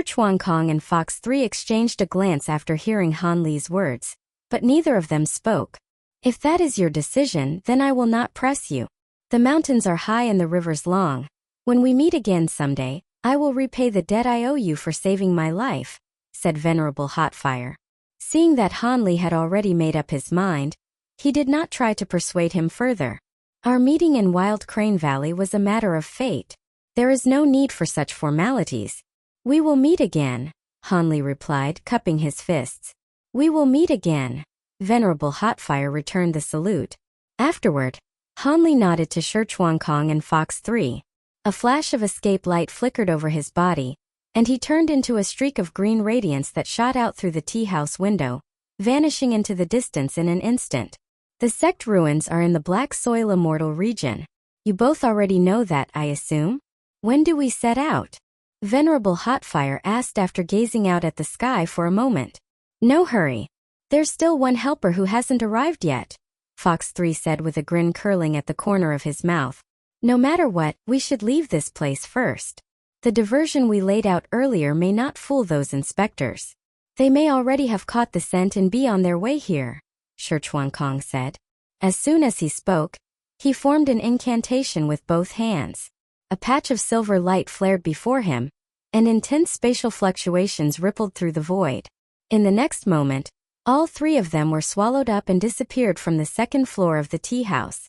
Kong and Fox 3 exchanged a glance after hearing Han Li's words, but neither of them spoke. If that is your decision, then I will not press you. The mountains are high and the rivers long. When we meet again someday, I will repay the debt I owe you for saving my life, said Venerable Hotfire. Seeing that Han Li had already made up his mind, he did not try to persuade him further. Our meeting in Wild Crane Valley was a matter of fate. There is no need for such formalities. We will meet again, Han Li replied, cupping his fists. We will meet again. Venerable Hotfire returned the salute. Afterward, Han Li nodded to Kong and Fox 3. A flash of escape light flickered over his body, and he turned into a streak of green radiance that shot out through the tea house window, vanishing into the distance in an instant. The sect ruins are in the Black Soil Immortal region. You both already know that, I assume? When do we set out? Venerable Hotfire asked after gazing out at the sky for a moment. No hurry. There's still one helper who hasn't arrived yet, Fox 3 said with a grin curling at the corner of his mouth. No matter what, we should leave this place first. The diversion we laid out earlier may not fool those inspectors. They may already have caught the scent and be on their way here, Kong said. As soon as he spoke, he formed an incantation with both hands. A patch of silver light flared before him, and intense spatial fluctuations rippled through the void. In the next moment, all three of them were swallowed up and disappeared from the second floor of the tea house.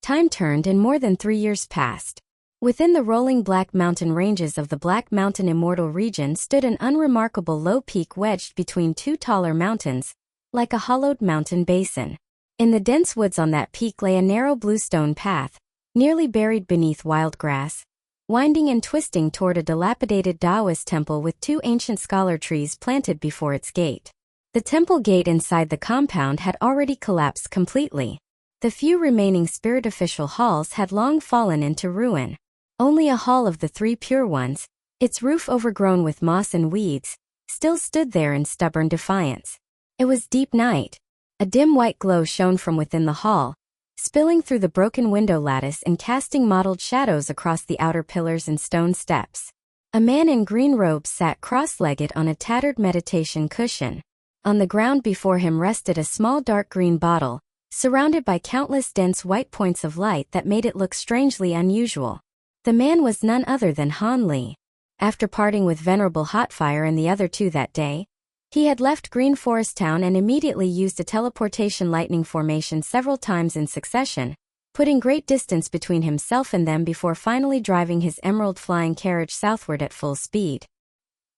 Time turned and more than 3 years passed. Within the rolling Black Mountain ranges of the Black Mountain Immortal region stood an unremarkable low peak wedged between two taller mountains, like a hollowed mountain basin. In the dense woods on that peak lay a narrow bluestone path, nearly buried beneath wild grass, winding and twisting toward a dilapidated Taoist temple with two ancient scholar trees planted before its gate. The temple gate inside the compound had already collapsed completely. The few remaining spiritual halls had long fallen into ruin. Only a hall of the three pure ones, its roof overgrown with moss and weeds, still stood there in stubborn defiance. It was deep night. A dim white glow shone from within the hall, spilling through the broken window lattice and casting mottled shadows across the outer pillars and stone steps. A man in green robes sat cross-legged on a tattered meditation cushion. On the ground before him rested a small dark green bottle, surrounded by countless dense white points of light that made it look strangely unusual. The man was none other than Han Li. After parting with Venerable Hotfire and the other two that day, he had left Green Forest Town and immediately used a teleportation lightning formation several times in succession, putting great distance between himself and them before finally driving his emerald flying carriage southward at full speed.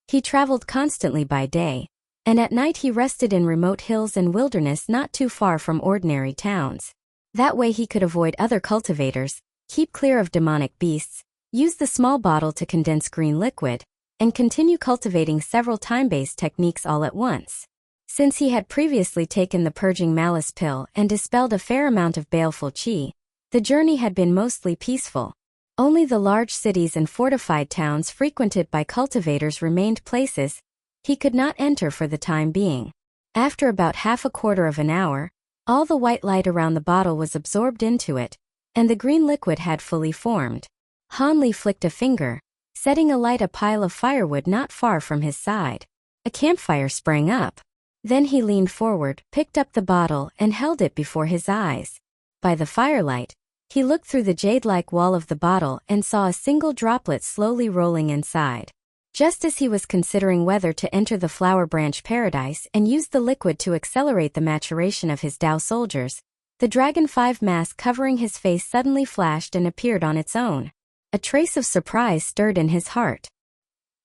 He traveled constantly by day, and at night he rested in remote hills and wilderness not too far from ordinary towns. That way he could avoid other cultivators, keep clear of demonic beasts, use the small bottle to condense green liquid, and continue cultivating several time-based techniques all at once. Since he had previously taken the purging malice pill and dispelled a fair amount of baleful qi, the journey had been mostly peaceful. Only the large cities and fortified towns frequented by cultivators remained places he could not enter for the time being. After about half a quarter of an hour, all the white light around the bottle was absorbed into it, and the green liquid had fully formed. Han Li flicked a finger, setting alight a pile of firewood not far from his side. A campfire sprang up. Then he leaned forward, picked up the bottle, and held it before his eyes. By the firelight, he looked through the jade-like wall of the bottle and saw a single droplet slowly rolling inside. Just as he was considering whether to enter the flower branch paradise and use the liquid to accelerate the maturation of his Dao soldiers, the Dragon 5 mask covering his face suddenly flashed and appeared on its own. A trace of surprise stirred in his heart.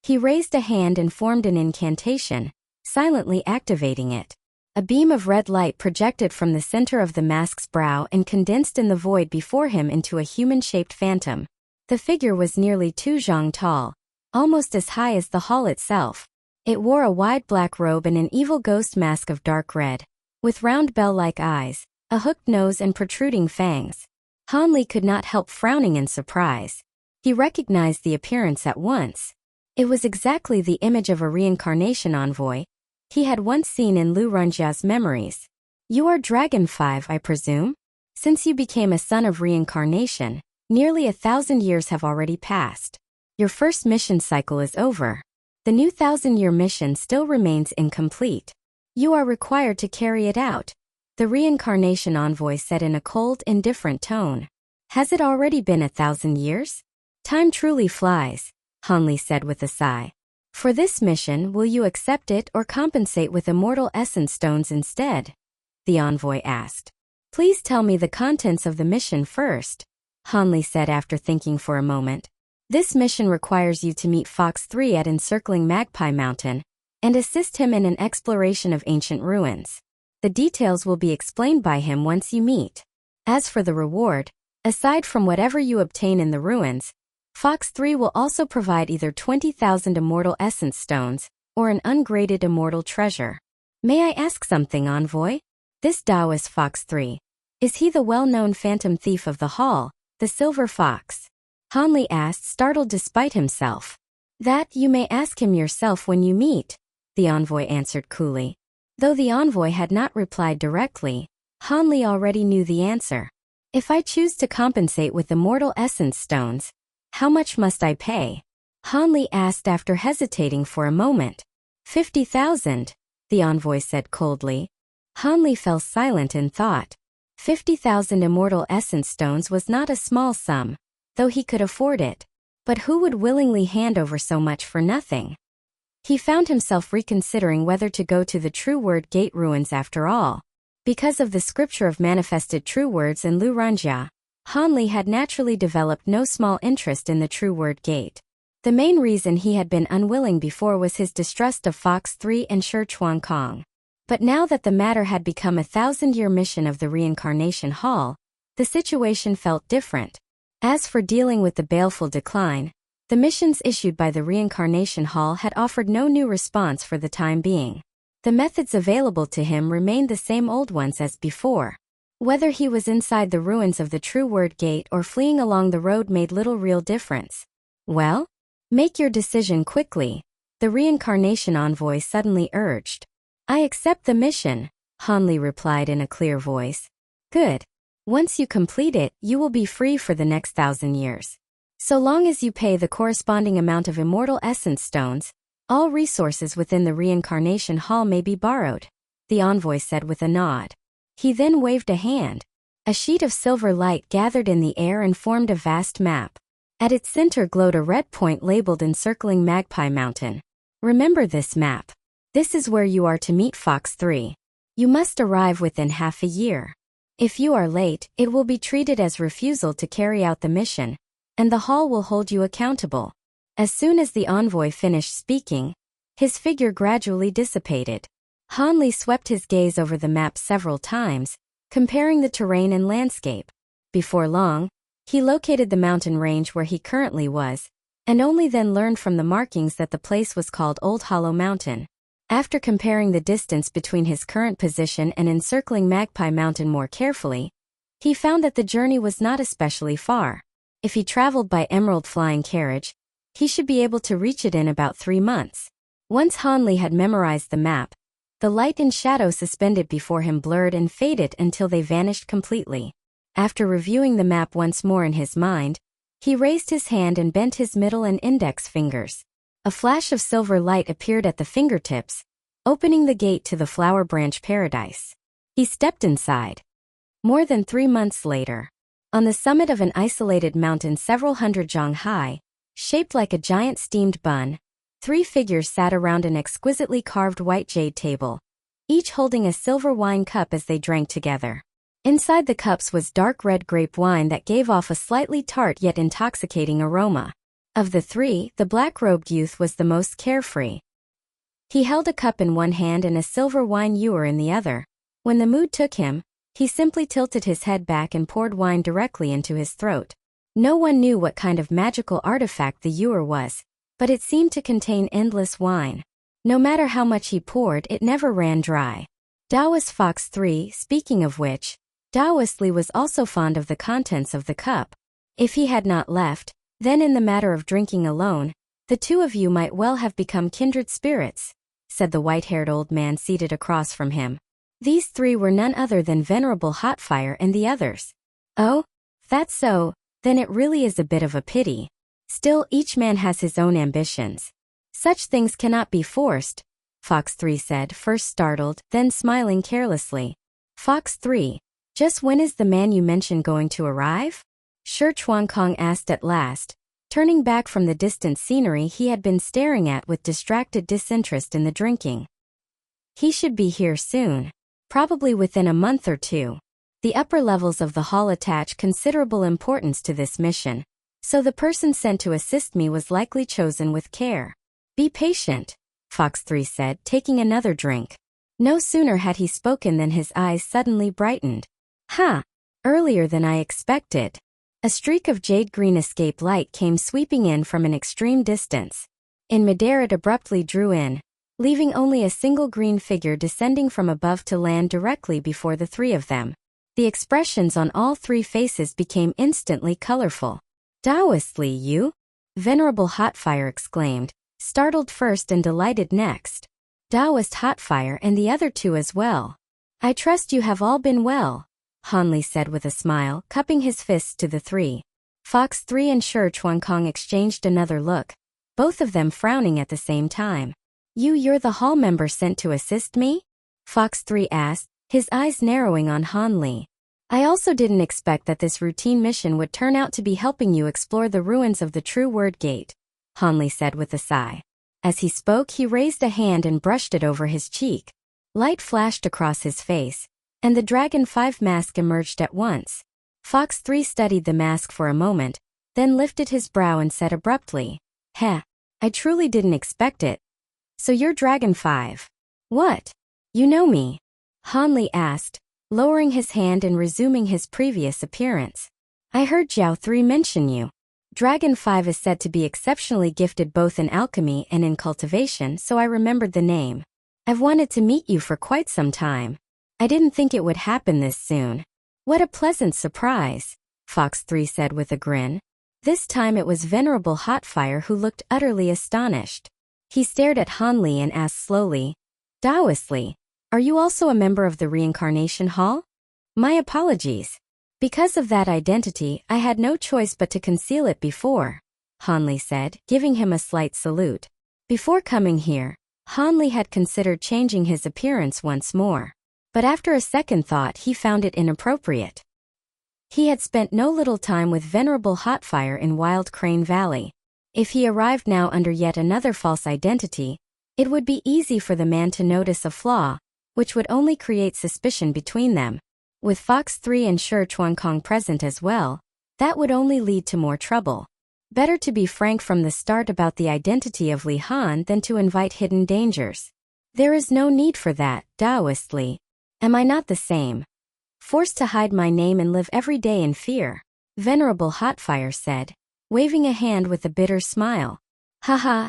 He raised a hand and formed an incantation, silently activating it. A beam of red light projected from the center of the mask's brow and condensed in the void before him into a human-shaped phantom. The figure was nearly 2 zhang tall, almost as high as the hall itself. It wore a wide black robe and an evil ghost mask of dark red, with round bell-like eyes, a hooked nose and protruding fangs. Han Li could not help frowning in surprise. He recognized the appearance at once. It was exactly the image of a reincarnation envoy he had once seen in Lu Runjia's memories. You are Dragon 5, I presume? Since you became a son of reincarnation, nearly 1,000 years have already passed. Your first mission cycle is over. The new 1,000-year mission still remains incomplete. You are required to carry it out, the reincarnation envoy said in a cold, indifferent tone. Has it already been 1,000 years? Time truly flies, Hanli said with a sigh. For this mission, will you accept it or compensate with Immortal Origin Stones instead? The envoy asked. Please tell me the contents of the mission first, Hanli said after thinking for a moment. This mission requires you to meet Fox 3 at Encircling Magpie Mountain and assist him in an exploration of ancient ruins. The details will be explained by him once you meet. As for the reward, aside from whatever you obtain in the ruins, Fox 3 will also provide either 20,000 Immortal Origin Stones or an ungraded immortal treasure. May I ask something, envoy? This Taoist Fox 3. Is he the well-known phantom thief of the hall, the Silver Fox? Hanli asked, startled despite himself. That you may ask him yourself when you meet, the envoy answered coolly. Though the envoy had not replied directly, Hanli already knew the answer. If I choose to compensate with Immortal Origin Stones, how much must I pay? Hanli asked after hesitating for a moment. 50,000, the envoy said coldly. Hanli fell silent in thought. 50,000 Immortal Origin Stones was not a small sum, though he could afford it. But who would willingly hand over so much for nothing? He found himself reconsidering whether to go to the True Word Gate ruins after all. Because of the scripture of manifested true words in Luranjia, Hanli had naturally developed no small interest in the True Word Gate. The main reason he had been unwilling before was his distrust of Fox 3 and Shi Chuan Kong. But now that the matter had become a 1,000-year mission of the Reincarnation Hall, the situation felt different. As for dealing with the baleful decline, the missions issued by the Reincarnation Hall had offered no new response for the time being. The methods available to him remained the same old ones as before. Whether he was inside the ruins of the True Word Gate or fleeing along the road made little real difference. Well? Make your decision quickly, the Reincarnation Envoy suddenly urged. I accept the mission, Hanli replied in a clear voice. Good. Once you complete it, you will be free for the next 1,000 years. So long as you pay the corresponding amount of Immortal Origin Stones, all resources within the Reincarnation Hall may be borrowed, the envoy said with a nod. He then waved a hand. A sheet of silver light gathered in the air and formed a vast map. At its center glowed a red point labeled Encircling Magpie Mountain. Remember this map. This is where you are to meet Fox 3. You must arrive within half a year. If you are late, it will be treated as refusal to carry out the mission, and the hall will hold you accountable. As soon as the envoy finished speaking, his figure gradually dissipated. Hanli swept his gaze over the map several times, comparing the terrain and landscape. Before long, he located the mountain range where he currently was, and only then learned from the markings that the place was called Old Hollow Mountain. After comparing the distance between his current position and Encircling Magpie Mountain more carefully, he found that the journey was not especially far. If he traveled by Emerald Flying Carriage, he should be able to reach it in about 3 months. Once Hanli had memorized the map, the light and shadow suspended before him blurred and faded until they vanished completely. After reviewing the map once more in his mind, he raised his hand and bent his middle and index fingers. A flash of silver light appeared at the fingertips, opening the gate to the Flower Branch Paradise. He stepped inside. More than 3 months later, on the summit of an isolated mountain several hundred zhang high, shaped like a giant steamed bun, 3 figures sat around an exquisitely carved white jade table, each holding a silver wine cup as they drank together. Inside the cups was dark red grape wine that gave off a slightly tart yet intoxicating aroma. Of the 3, the black-robed youth was the most carefree. He held a cup in one hand and a silver wine ewer in the other. When the mood took him, he simply tilted his head back and poured wine directly into his throat. No one knew what kind of magical artifact the ewer was, but it seemed to contain endless wine. No matter how much he poured, it never ran dry. Taoist Fox 3, speaking of which, Taoist Li was also fond of the contents of the cup. If he had not left, then in the matter of drinking alone, the two of you might well have become kindred spirits, said the white-haired old man seated across from him. These 3 were none other than Venerable Hotfire and the others. Oh? That's so, then it really is a bit of a pity. Still, each man has his own ambitions. Such things cannot be forced, Fox 3 said, first startled, then smiling carelessly. Fox 3, just when is the man you mentioned going to arrive? Shi Chuankong asked at last, turning back from the distant scenery he had been staring at with distracted disinterest in the drinking. He should be here soon. Probably within a month or two. The upper levels of the hall attach considerable importance to this mission, so the person sent to assist me was likely chosen with care. Be patient, Fox 3 said, taking another drink. No sooner had he spoken than his eyes suddenly brightened. Earlier than I expected. A streak of jade-green escape light came sweeping in from an extreme distance. In midair it abruptly drew in, leaving only a single green figure descending from above to land directly before the three of them. The expressions on all three faces became instantly colorful. Taoistly, you? Venerable Hotfire exclaimed, startled first and delighted next. Taoist Hotfire and the other two as well. I trust you have all been well, Hanli said with a smile, cupping his fists to the three. Fox 3 and Shi Chuankong exchanged another look, both of them frowning at the same time. You're the hall member sent to assist me? Fox 3 asked, his eyes narrowing on Hanli. I also didn't expect that this routine mission would turn out to be helping you explore the ruins of the True Word Gate, Hanli said with a sigh. As he spoke, he raised a hand and brushed it over his cheek. Light flashed across his face, and the Dragon 5 mask emerged at once. Fox 3 studied the mask for a moment, then lifted his brow and said abruptly, I truly didn't expect it. So you're Dragon 5. What? You know me? Hanli asked, lowering his hand and resuming his previous appearance. I heard Jiao 3 mention you. Dragon 5 is said to be exceptionally gifted both in alchemy and in cultivation, so I remembered the name. I've wanted to meet you for quite some time. I didn't think it would happen this soon. What a pleasant surprise, Fox 3 said with a grin. This time it was Venerable Hotfire who looked utterly astonished. He stared at Hanli and asked slowly, Taoistly, are you also a member of the Reincarnation Hall? My apologies. Because of that identity, I had no choice but to conceal it before, Hanli said, giving him a slight salute. Before coming here, Hanli had considered changing his appearance once more. But after a second thought he found it inappropriate. He had spent no little time with Venerable Hotfire in Wild Crane Valley. If he arrived now under yet another false identity, it would be easy for the man to notice a flaw, which would only create suspicion between them. With Fox 3 and Shi Chuankong present as well, that would only lead to more trouble. Better to be frank from the start about the identity of Li Han than to invite hidden dangers. There is no need for that, Taoistly. Am I not the same? Forced to hide my name and live every day in fear, Venerable Hotfire said, waving a hand with a bitter smile.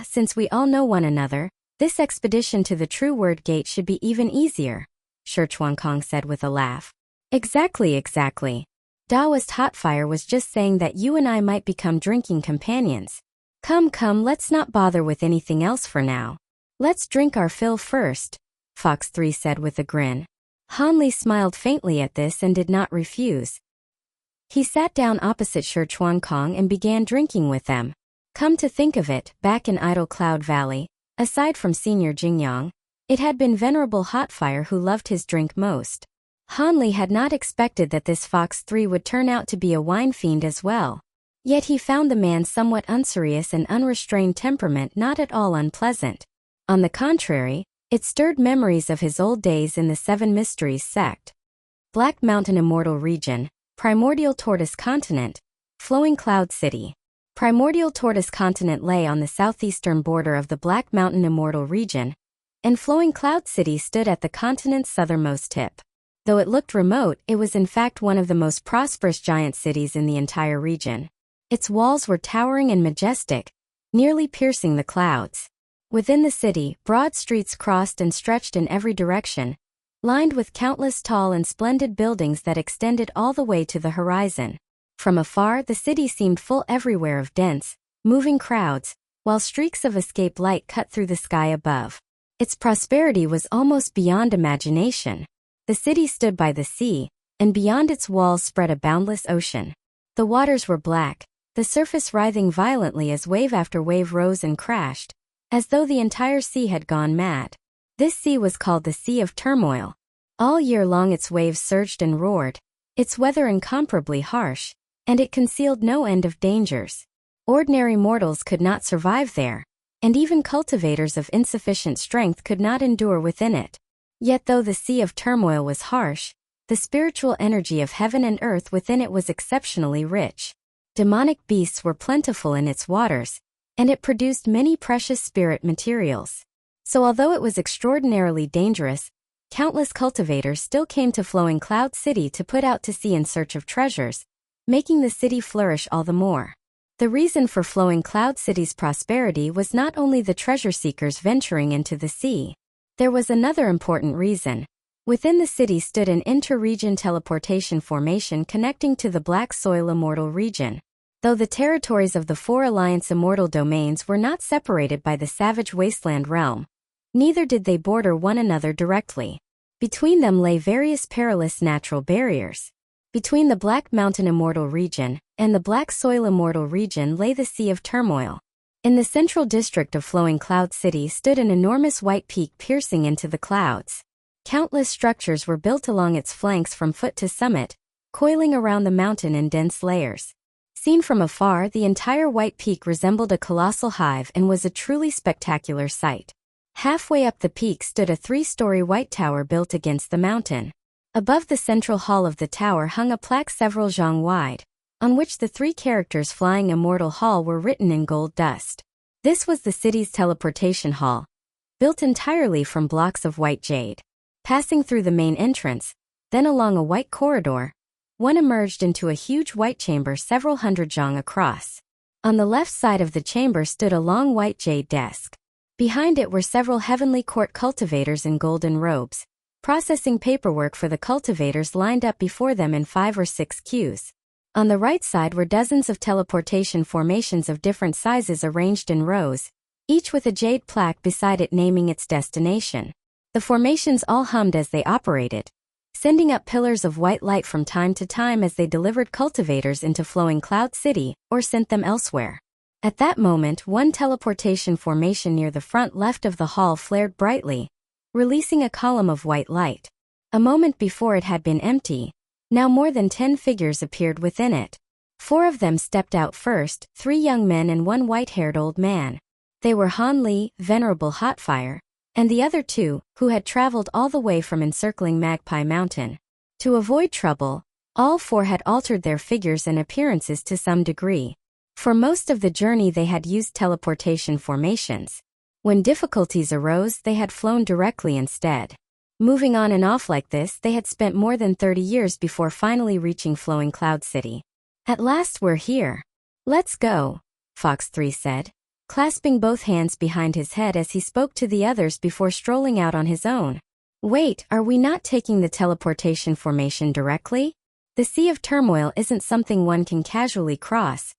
Since we all know one another, this expedition to the True Word Gate should be even easier, Shi Chuankong said with a laugh. Exactly. Taoist Hotfire was just saying that you and I might become drinking companions. Come, let's not bother with anything else for now. Let's drink our fill first, Fox 3 said with a grin. Hanli smiled faintly at this and did not refuse. He sat down opposite Shi Chuankong and began drinking with them. Come to think of it, back in Idle Cloud Valley, aside from Senior Jingyang, it had been Venerable Hotfire who loved his drink most. Hanli had not expected that this Fox 3 would turn out to be a wine fiend as well. Yet he found the man's somewhat unserious and unrestrained temperament not at all unpleasant. On the contrary, it stirred memories of his old days in the Seven Mysteries sect. Black Mountain Immortal Region, Primordial Tortoise Continent, Flowing Cloud City. Primordial Tortoise Continent lay on the southeastern border of the Black Mountain Immortal Region, and Flowing Cloud City stood at the continent's southernmost tip. Though it looked remote, it was in fact one of the most prosperous giant cities in the entire region. Its walls were towering and majestic, nearly piercing the clouds. Within the city, broad streets crossed and stretched in every direction, lined with countless tall and splendid buildings that extended all the way to the horizon. From afar, the city seemed full everywhere of dense, moving crowds, while streaks of escape light cut through the sky above. Its prosperity was almost beyond imagination. The city stood by the sea, and beyond its walls spread a boundless ocean. The waters were black, the surface writhing violently as wave after wave rose and crashed, as though the entire sea had gone mad. This sea was called the Sea of Turmoil. All year long its waves surged and roared, its weather incomparably harsh, and it concealed no end of dangers. Ordinary mortals could not survive there, and even cultivators of insufficient strength could not endure within it. Yet though the Sea of Turmoil was harsh, the spiritual energy of heaven and earth within it was exceptionally rich. Demonic beasts were plentiful in its waters, and it produced many precious spirit materials. So although it was extraordinarily dangerous, countless cultivators still came to Flowing Cloud City to put out to sea in search of treasures, making the city flourish all the more. The reason for Flowing Cloud City's prosperity was not only the treasure seekers venturing into the sea. There was another important reason. Within the city stood an inter-region teleportation formation connecting to the Black Soil Immortal region. Though the territories of the four Alliance Immortal domains were not separated by the savage wasteland realm, neither did they border one another directly. Between them lay various perilous natural barriers. Between the Black Mountain Immortal region and the Black Soil Immortal region lay the Sea of Turmoil. In the central district of Flowing Cloud City stood an enormous white peak piercing into the clouds. Countless structures were built along its flanks from foot to summit, coiling around the mountain in dense layers. Seen from afar, the entire white peak resembled a colossal hive and was a truly spectacular sight. Halfway up the peak stood a 3-story white tower built against the mountain. Above the central hall of the tower hung a plaque several zhang wide, on which the 3 characters flying Immortal Hall were written in gold dust. This was the city's teleportation hall, built entirely from blocks of white jade. Passing through the main entrance, then along a white corridor, one emerged into a huge white chamber several hundred zhang across. On the left side of the chamber stood a long white jade desk. Behind it were several heavenly court cultivators in golden robes, processing paperwork for the cultivators lined up before them in 5 or 6 queues. On the right side were dozens of teleportation formations of different sizes arranged in rows, each with a jade plaque beside it naming its destination. The formations all hummed as they operated, sending up pillars of white light from time to time as they delivered cultivators into Flowing Cloud City or sent them elsewhere. At that moment, one teleportation formation near the front left of the hall flared brightly, releasing a column of white light. A moment before it had been empty, now more than 10 figures appeared within it. 4 of them stepped out first, 3 young men and 1 white-haired old man. They were Han Li, Venerable Hotfire, and the other 2, who had traveled all the way from encircling Magpie Mountain. To avoid trouble, all 4 had altered their figures and appearances to some degree. For most of the journey they had used teleportation formations. When difficulties arose, they had flown directly instead. Moving on and off like this, they had spent more than 30 years before finally reaching Flowing Cloud City. At last we're here. Let's go, Fox 3 said, clasping both hands behind his head as he spoke to the others before strolling out on his own. Wait, are we not taking the teleportation formation directly? The Sea of Turmoil isn't something one can casually cross.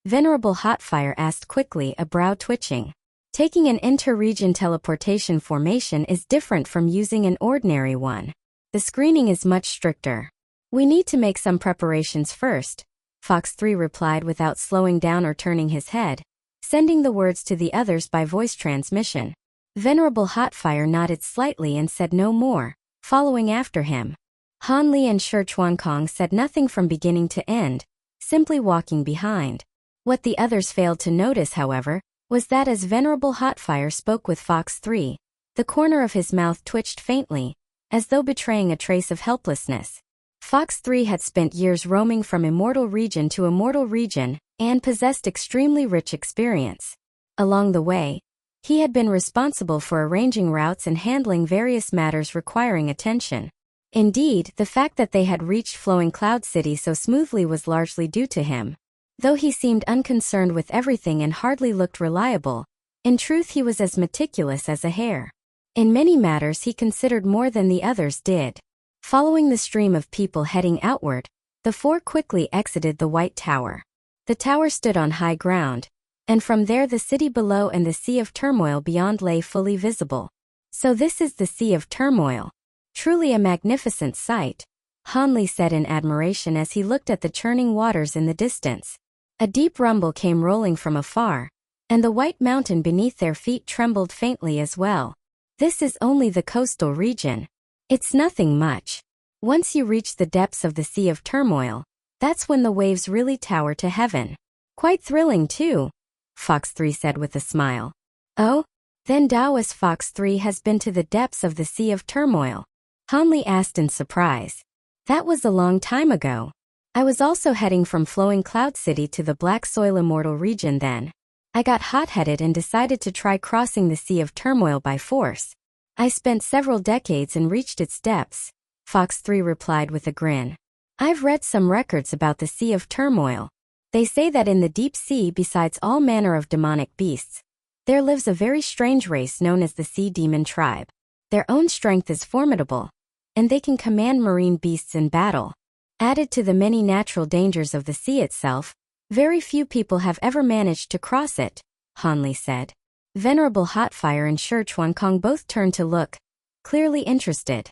Venerable Hotfire asked quickly, a brow twitching. Taking an inter-region teleportation formation is different from using an ordinary one. The screening is much stricter. We need to make some preparations first, Fox 3 replied without slowing down or turning his head, sending the words to the others by voice transmission. Venerable Hotfire nodded slightly and said no more, following after him. Han Li and Shi Chuankong said nothing from beginning to end, simply walking behind. What the others failed to notice, however, was that as Venerable Hotfire spoke with Fox 3, the corner of his mouth twitched faintly, as though betraying a trace of helplessness. Fox 3 had spent years roaming from Immortal Region to Immortal Region, and possessed extremely rich experience. Along the way, he had been responsible for arranging routes and handling various matters requiring attention. Indeed, the fact that they had reached Flowing Cloud City so smoothly was largely due to him. Though he seemed unconcerned with everything and hardly looked reliable, in truth he was as meticulous as a hare. In many matters he considered more than the others did. Following the stream of people heading outward, the 4 quickly exited the White Tower. The tower stood on high ground, and from there the city below and the Sea of Turmoil beyond lay fully visible. So this is the Sea of Turmoil. Truly a magnificent sight, Han Li said in admiration as he looked at the churning waters in the distance. A deep rumble came rolling from afar, and the white mountain beneath their feet trembled faintly as well. This is only the coastal region. It's nothing much. Once you reach the depths of the Sea of Turmoil, that's when the waves really tower to heaven. Quite thrilling too, Fox 3 said with a smile. Oh? Then Taoist Fox 3 has been to the depths of the Sea of Turmoil? Hanli asked in surprise. That was a long time ago. I was also heading from Flowing Cloud City to the Black Soil Immortal region then. I got hot-headed and decided to try crossing the Sea of Turmoil by force. I spent several decades and reached its depths, Fox 3 replied with a grin. I've read some records about the Sea of Turmoil. They say that in the deep sea, besides all manner of demonic beasts, there lives a very strange race known as the Sea Demon Tribe. Their own strength is formidable, and they can command marine beasts in battle. Added to the many natural dangers of the sea itself, very few people have ever managed to cross it, Hanli said. Venerable Hotfire and Shi Chuankong both turned to look, clearly interested.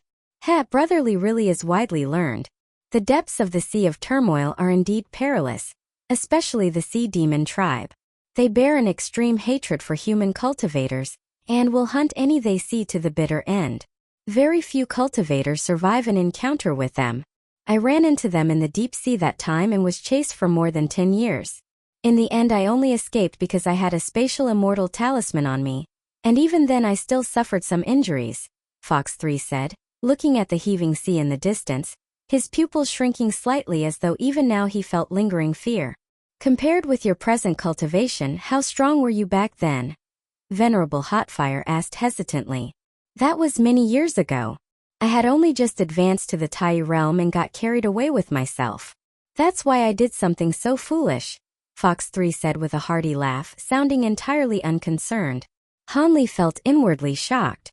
Brotherly really is widely learned. The depths of the Sea of Turmoil are indeed perilous, especially the Sea Demon Tribe. They bear an extreme hatred for human cultivators, and will hunt any they see to the bitter end. Very few cultivators survive an encounter with them. I ran into them in the deep sea that time and was chased for more than 10 years. In the end I only escaped because I had a spatial immortal talisman on me, and even then I still suffered some injuries, Fox 3 said, looking at the heaving sea in the distance, his pupils shrinking slightly as though even now he felt lingering fear. Compared with your present cultivation, how strong were you back then? Venerable Hotfire asked hesitantly. That was many years ago. I had only just advanced to the Tai realm and got carried away with myself. That's why I did something so foolish, Fox 3 said with a hearty laugh, sounding entirely unconcerned. Hanli felt inwardly shocked.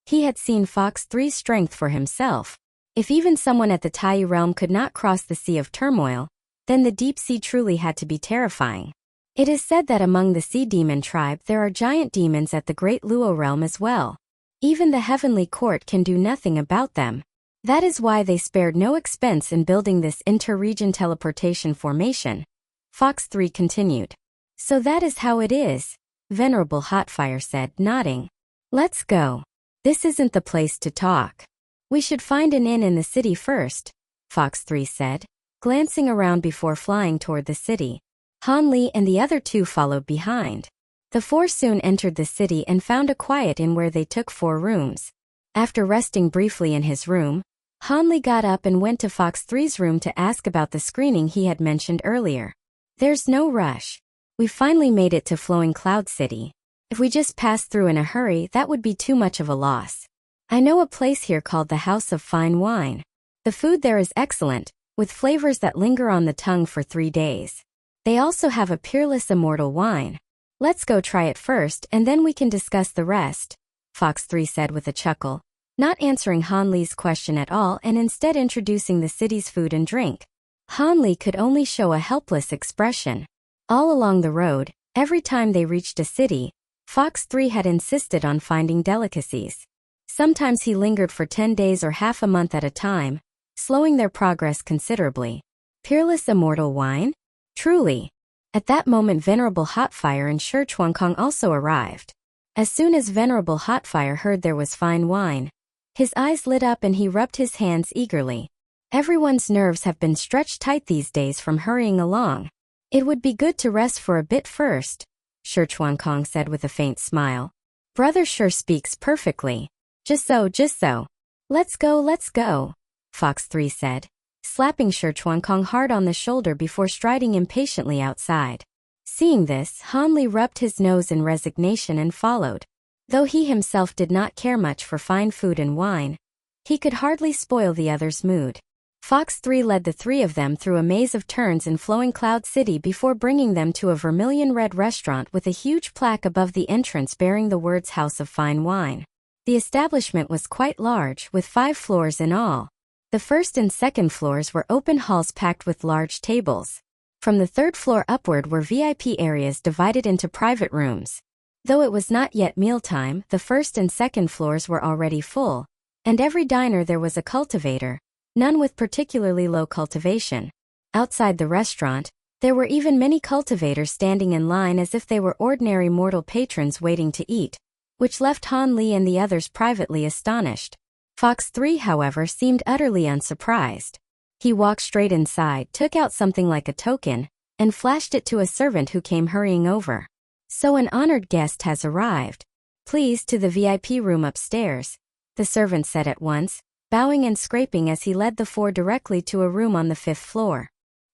He had seen Fox 3's strength for himself. If even someone at the Tai realm could not cross the Sea of Turmoil, then the deep sea truly had to be terrifying. It is said that among the Sea Demon Tribe there are giant demons at the Great Luo realm as well. Even the Heavenly Court can do nothing about them. That is why they spared no expense in building this inter-region teleportation formation, Fox 3 continued. So that is how it is, Venerable Hotfire said, nodding. Let's go. This isn't the place to talk. We should find an inn in the city first, Fox 3 said, glancing around before flying toward the city. Hanli and the other two followed behind. The four soon entered the city and found a quiet inn where they took 4 rooms. After resting briefly in his room, Hanli got up and went to Fox 3's room to ask about the screening he had mentioned earlier. There's no rush. We finally made it to Flowing Cloud City. If we just passed through in a hurry, that would be too much of a loss. I know a place here called the House of Fine Wine. The food there is excellent, with flavors that linger on the tongue for 3 days. They also have a peerless immortal wine. Let's go try it first and then we can discuss the rest, Fox 3 said with a chuckle, not answering Hanli's question at all and instead introducing the city's food and drink. Hanli could only show a helpless expression. All along the road, every time they reached a city, Fox 3 had insisted on finding delicacies. Sometimes he lingered for 10 days or half a month at a time, slowing their progress considerably. Peerless immortal wine? Truly. At that moment Venerable Hotfire and Shi Chuankong also arrived. As soon as Venerable Hotfire heard there was fine wine, his eyes lit up and he rubbed his hands eagerly. Everyone's nerves have been stretched tight these days from hurrying along. It would be good to rest for a bit first, Shi Chuankong said with a faint smile. Brother Shi speaks perfectly. Just so. Let's go, Fox 3 said, slapping Shi Chuankong hard on the shoulder before striding impatiently outside. Seeing this, Hanli rubbed his nose in resignation and followed. Though he himself did not care much for fine food and wine, he could hardly spoil the other's mood. Fox 3 led the 3 of them through a maze of turns in Flowing Cloud City before bringing them to a vermilion-red restaurant with a huge plaque above the entrance bearing the words House of Fine Wine. The establishment was quite large, with 5 floors in all. The first and second floors were open halls packed with large tables. From the 3rd floor upward were VIP areas divided into private rooms. Though it was not yet mealtime, the 1st and 2nd floors were already full, and every diner there was a cultivator, none with particularly low cultivation. Outside the restaurant, There were even many cultivators standing in line as if they were ordinary mortal patrons waiting to eat, which left Han Li and the others privately astonished. Fox 3, however, seemed utterly unsurprised. He walked straight inside, took out something like a token, and flashed it to a servant who came hurrying over. "So an honored guest has arrived. Please to the VIP room upstairs," the servant said at once, bowing and scraping as he led the four directly to a room on the 5th floor.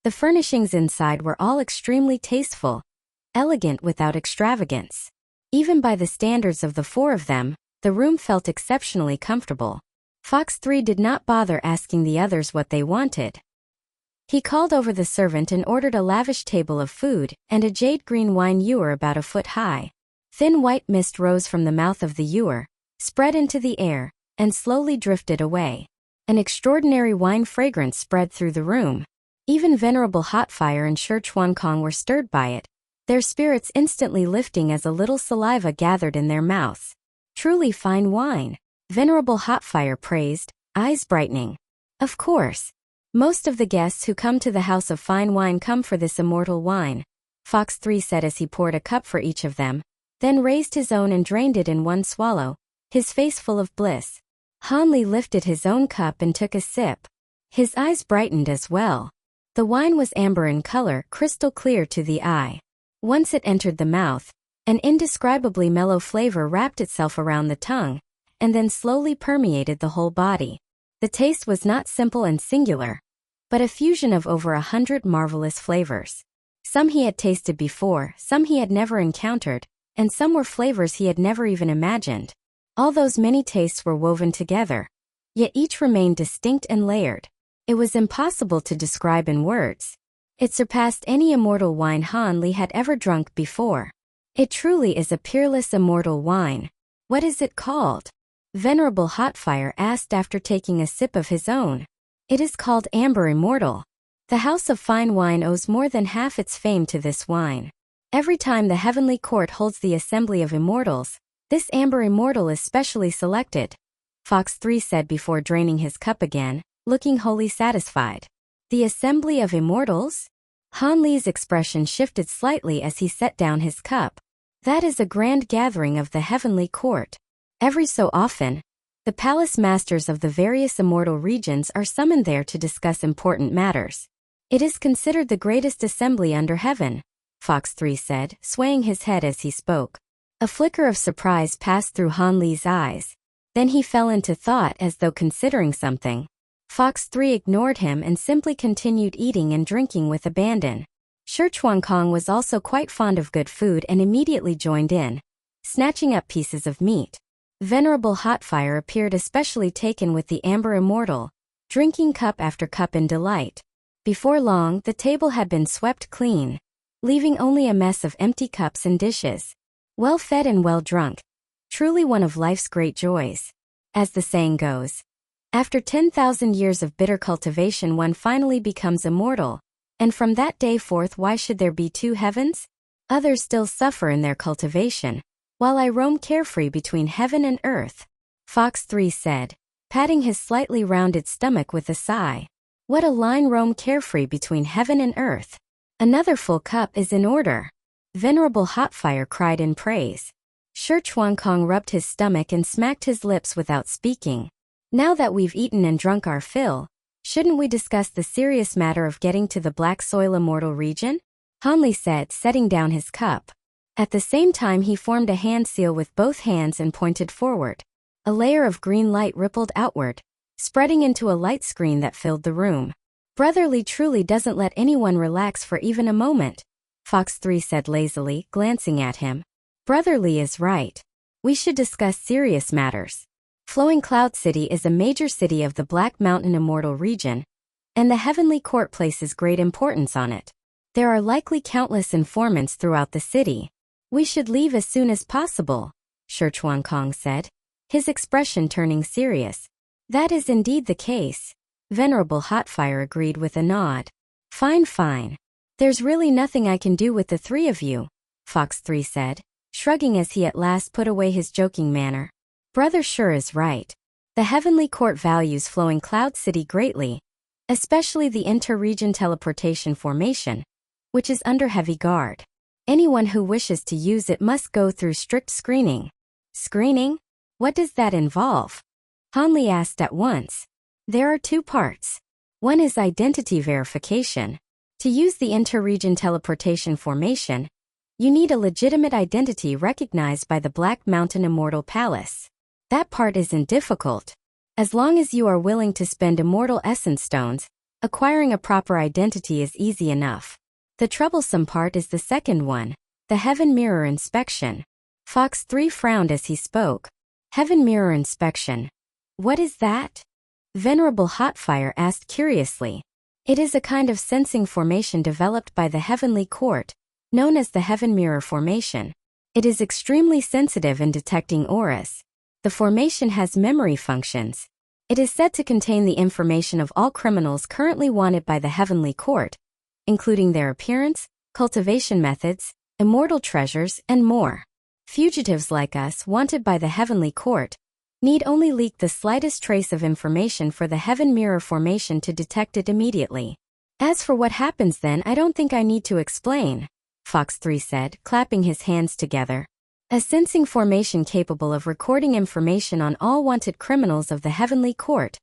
The furnishings inside were all extremely tasteful, elegant without extravagance. Even by the standards of the four of them, the room felt exceptionally comfortable. Fox 3 did not bother asking the others what they wanted. He called over the servant and ordered a lavish table of food and a jade-green wine ewer about a foot high. Thin white mist rose from the mouth of the ewer, spread into the air, and slowly drifted away. An extraordinary wine fragrance spread through the room. Even Venerable Hotfire and Shi Chuankong were stirred by it, their spirits instantly lifting as a little saliva gathered in their mouths. "Truly fine wine," Venerable Hotfire praised, eyes brightening. "Of course. Most of the guests who come to the House of Fine Wine come for this immortal wine," Fox 3 said as he poured a cup for each of them, then raised his own and drained it in one swallow, his face full of bliss. Han Li lifted his own cup and took a sip. His eyes brightened as well. The wine was amber in color, crystal clear to the eye. Once it entered the mouth, an indescribably mellow flavor wrapped itself around the tongue, and then slowly permeated the whole body. The taste was not simple and singular, but a fusion of over 100 marvelous flavors. Some he had tasted before, some he had never encountered, and some were flavors he had never even imagined. All those many tastes were woven together, yet each remained distinct and layered. It was impossible to describe in words. It surpassed any immortal wine Han Li had ever drunk before. "It truly is a peerless immortal wine. What is it called?" Venerable Hotfire asked after taking a sip of his own. "It is called Amber Immortal. The House of Fine Wine owes more than half its fame to this wine. Every time the Heavenly Court holds the Assembly of Immortals, this Amber Immortal is specially selected," Fox 3 said before draining his cup again, looking wholly satisfied. "The Assembly of Immortals?" Han Li's expression shifted slightly as he set down his cup. "That is a grand gathering of the Heavenly Court. Every so often, the palace masters of the various immortal regions are summoned there to discuss important matters. It is considered the greatest assembly under heaven," Fox 3 said, swaying his head as he spoke. A flicker of surprise passed through Han Li's eyes. Then he fell into thought as though considering something. Fox 3 ignored him and simply continued eating and drinking with abandon. Shi Chuankong was also quite fond of good food and immediately joined in, snatching up pieces of meat. Venerable Hotfire appeared especially taken with the Amber Immortal, drinking cup after cup in delight. Before long, the table had been swept clean, leaving only a mess of empty cups and dishes. Well fed and well drunk. Truly one of life's great joys. As the saying goes, after 10,000 years of bitter cultivation one finally becomes immortal, and from that day forth why should there be two heavens? Others still suffer in their cultivation, while I roam carefree between heaven and earth," Fox 3 said, patting his slightly rounded stomach with a sigh. "What a line, roam carefree between heaven and earth. Another full cup is in order," Venerable Hotfire cried in praise. Shi Chuankong rubbed his stomach and smacked his lips without speaking. "Now that we've eaten and drunk our fill, shouldn't we discuss the serious matter of getting to the Black Soil Immortal Region?" Han Li said, setting down his cup. At the same time he formed a hand seal with both hands and pointed forward. A layer of green light rippled outward, spreading into a light screen that filled the room. "Brotherly truly doesn't let anyone relax for even a moment," Fox 3 said lazily, glancing at him. "Brotherly is right. We should discuss serious matters. Flowing Cloud City is a major city of the Black Mountain Immortal Region, and the Heavenly Court places great importance on it. There are likely countless informants throughout the city. We should leave as soon as possible," Shi Chuankong said, his expression turning serious. "That is indeed the case," Venerable Hotfire agreed with a nod. Fine. There's really nothing I can do with the three of you," Fox 3 said, shrugging as he at last put away his joking manner. "Brother sure is right. The Heavenly Court values Flowing Cloud City greatly, especially the inter-region teleportation formation. which is under heavy guard. Anyone who wishes to use it must go through strict screening. Screening? What does that involve? Hanli asked at once. There are two parts. One is identity verification. To use the interregion teleportation formation, you need a legitimate identity recognized by the Black Mountain Immortal Palace. That part isn't difficult. As long as you are willing to spend Immortal Essence Stones, acquiring a proper identity is easy enough. The troublesome part is the second one, the Heaven Mirror Inspection. Fox 3 frowned as he spoke. Heaven Mirror Inspection. What is that? Venerable Hotfire asked curiously. It is a kind of sensing formation developed by the Heavenly Court, known as the Heaven Mirror Formation. It is extremely sensitive in detecting auras. The formation has memory functions. It is said to contain the information of all criminals currently wanted by the Heavenly Court, including their appearance, cultivation methods, immortal treasures, and more. Fugitives like us wanted by the Heavenly Court need only leak the slightest trace of information for the Heaven Mirror Formation to detect it immediately. As for what happens then, I don't think I need to explain, Fox 3 said, clapping his hands together. A sensing formation capable of recording information on all wanted criminals of the Heavenly Court.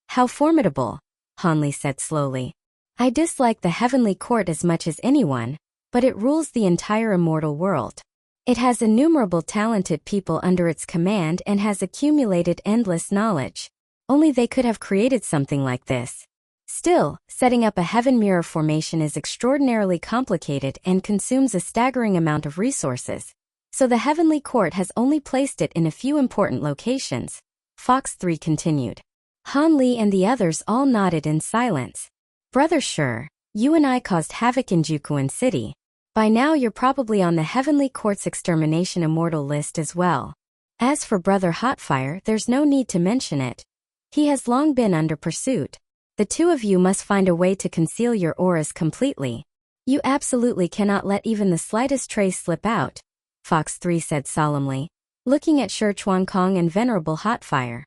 How formidable, Hanli said slowly. I dislike the Heavenly Court as much as anyone, but it rules the entire immortal world. It has innumerable talented people under its command and has accumulated endless knowledge. Only they could have created something like this. Still, setting up a Heaven Mirror Formation is extraordinarily complicated and consumes a staggering amount of resources. So the Heavenly Court has only placed it in a few important locations, Fox 3 continued. Hanli and the others all nodded in silence. Brother Sure, you and I caused havoc in Jukuin City. By now you're probably on the Heavenly Court's extermination immortal list as well. As for Brother Hotfire, there's no need to mention it. He has long been under pursuit. The two of you must find a way to conceal your auras completely. You absolutely cannot let even the slightest trace slip out, Fox 3 said solemnly, looking at Shi Chuankong and Venerable Hotfire.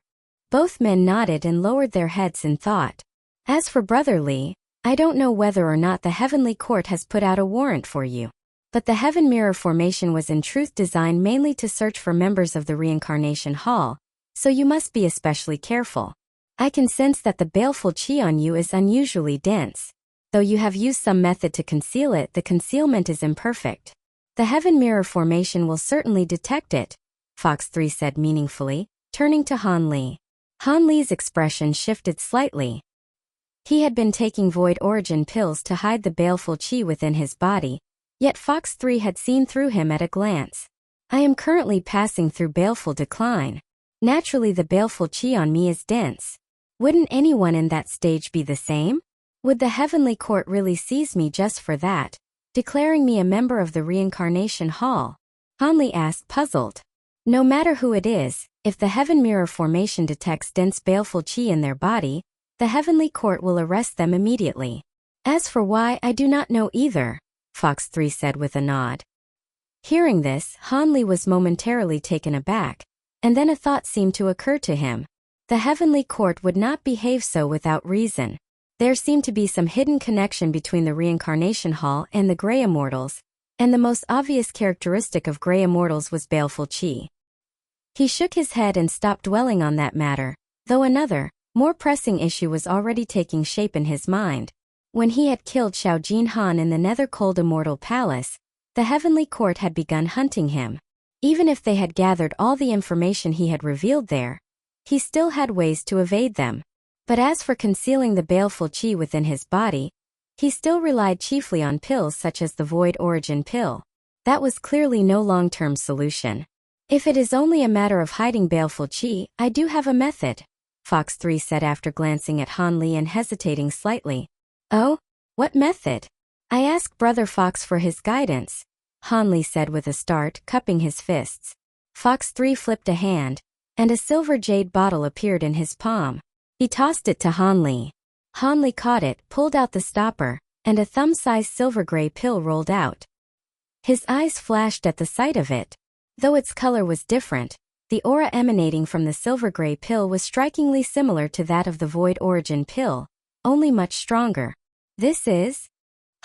Both men nodded and lowered their heads in thought. As for Brother Li, I don't know whether or not the Heavenly Court has put out a warrant for you. But the Heaven Mirror Formation was in truth designed mainly to search for members of the Reincarnation Hall, so you must be especially careful. I can sense that the baleful chi on you is unusually dense. Though you have used some method to conceal it, the concealment is imperfect. The Heaven Mirror Formation will certainly detect it, Fox 3 said meaningfully, turning to Hanli. Hanli's expression shifted slightly. He had been taking void origin pills to hide the baleful chi within his body, yet Fox 3 had seen through him at a glance. I am currently passing through baleful decline. Naturally the baleful chi on me is dense. Wouldn't anyone in that stage be the same? Would the Heavenly Court really seize me just for that, declaring me a member of the Reincarnation Hall? Hanli asked, puzzled. No matter who it is, if the Heaven Mirror Formation detects dense baleful chi in their body, the Heavenly Court will arrest them immediately. As for why, I do not know either, Fox 3 said with a nod. Hearing this, Hanli was momentarily taken aback, and then a thought seemed to occur to him. The Heavenly Court would not behave so without reason. There seemed to be some hidden connection between the Reincarnation Hall and the Grey Immortals, and the most obvious characteristic of Grey Immortals was baleful chi. He shook his head and stopped dwelling on that matter, though another, more pressing issue was already taking shape in his mind. When he had killed Xiao Jinhan in the Nether Cold Immortal Palace, the Heavenly Court had begun hunting him. Even if they had gathered all the information he had revealed there, he still had ways to evade them. But as for concealing the baleful chi within his body, he still relied chiefly on pills such as the Void Origin pill. That was clearly no long-term solution. If it is only a matter of hiding baleful chi, I do have a method, Fox 3 said after glancing at Hanli and hesitating slightly. Oh? What method? I ask Brother Fox for his guidance, Hanli said with a start, cupping his fists. Fox 3 flipped a hand, and a silver jade bottle appeared in his palm. He tossed it to Hanli. Hanli caught it, pulled out the stopper, and a thumb-sized silver-gray pill rolled out. His eyes flashed at the sight of it. Though its color was different, the aura emanating from the silver-gray pill was strikingly similar to that of the Void Origin pill, only much stronger. This is?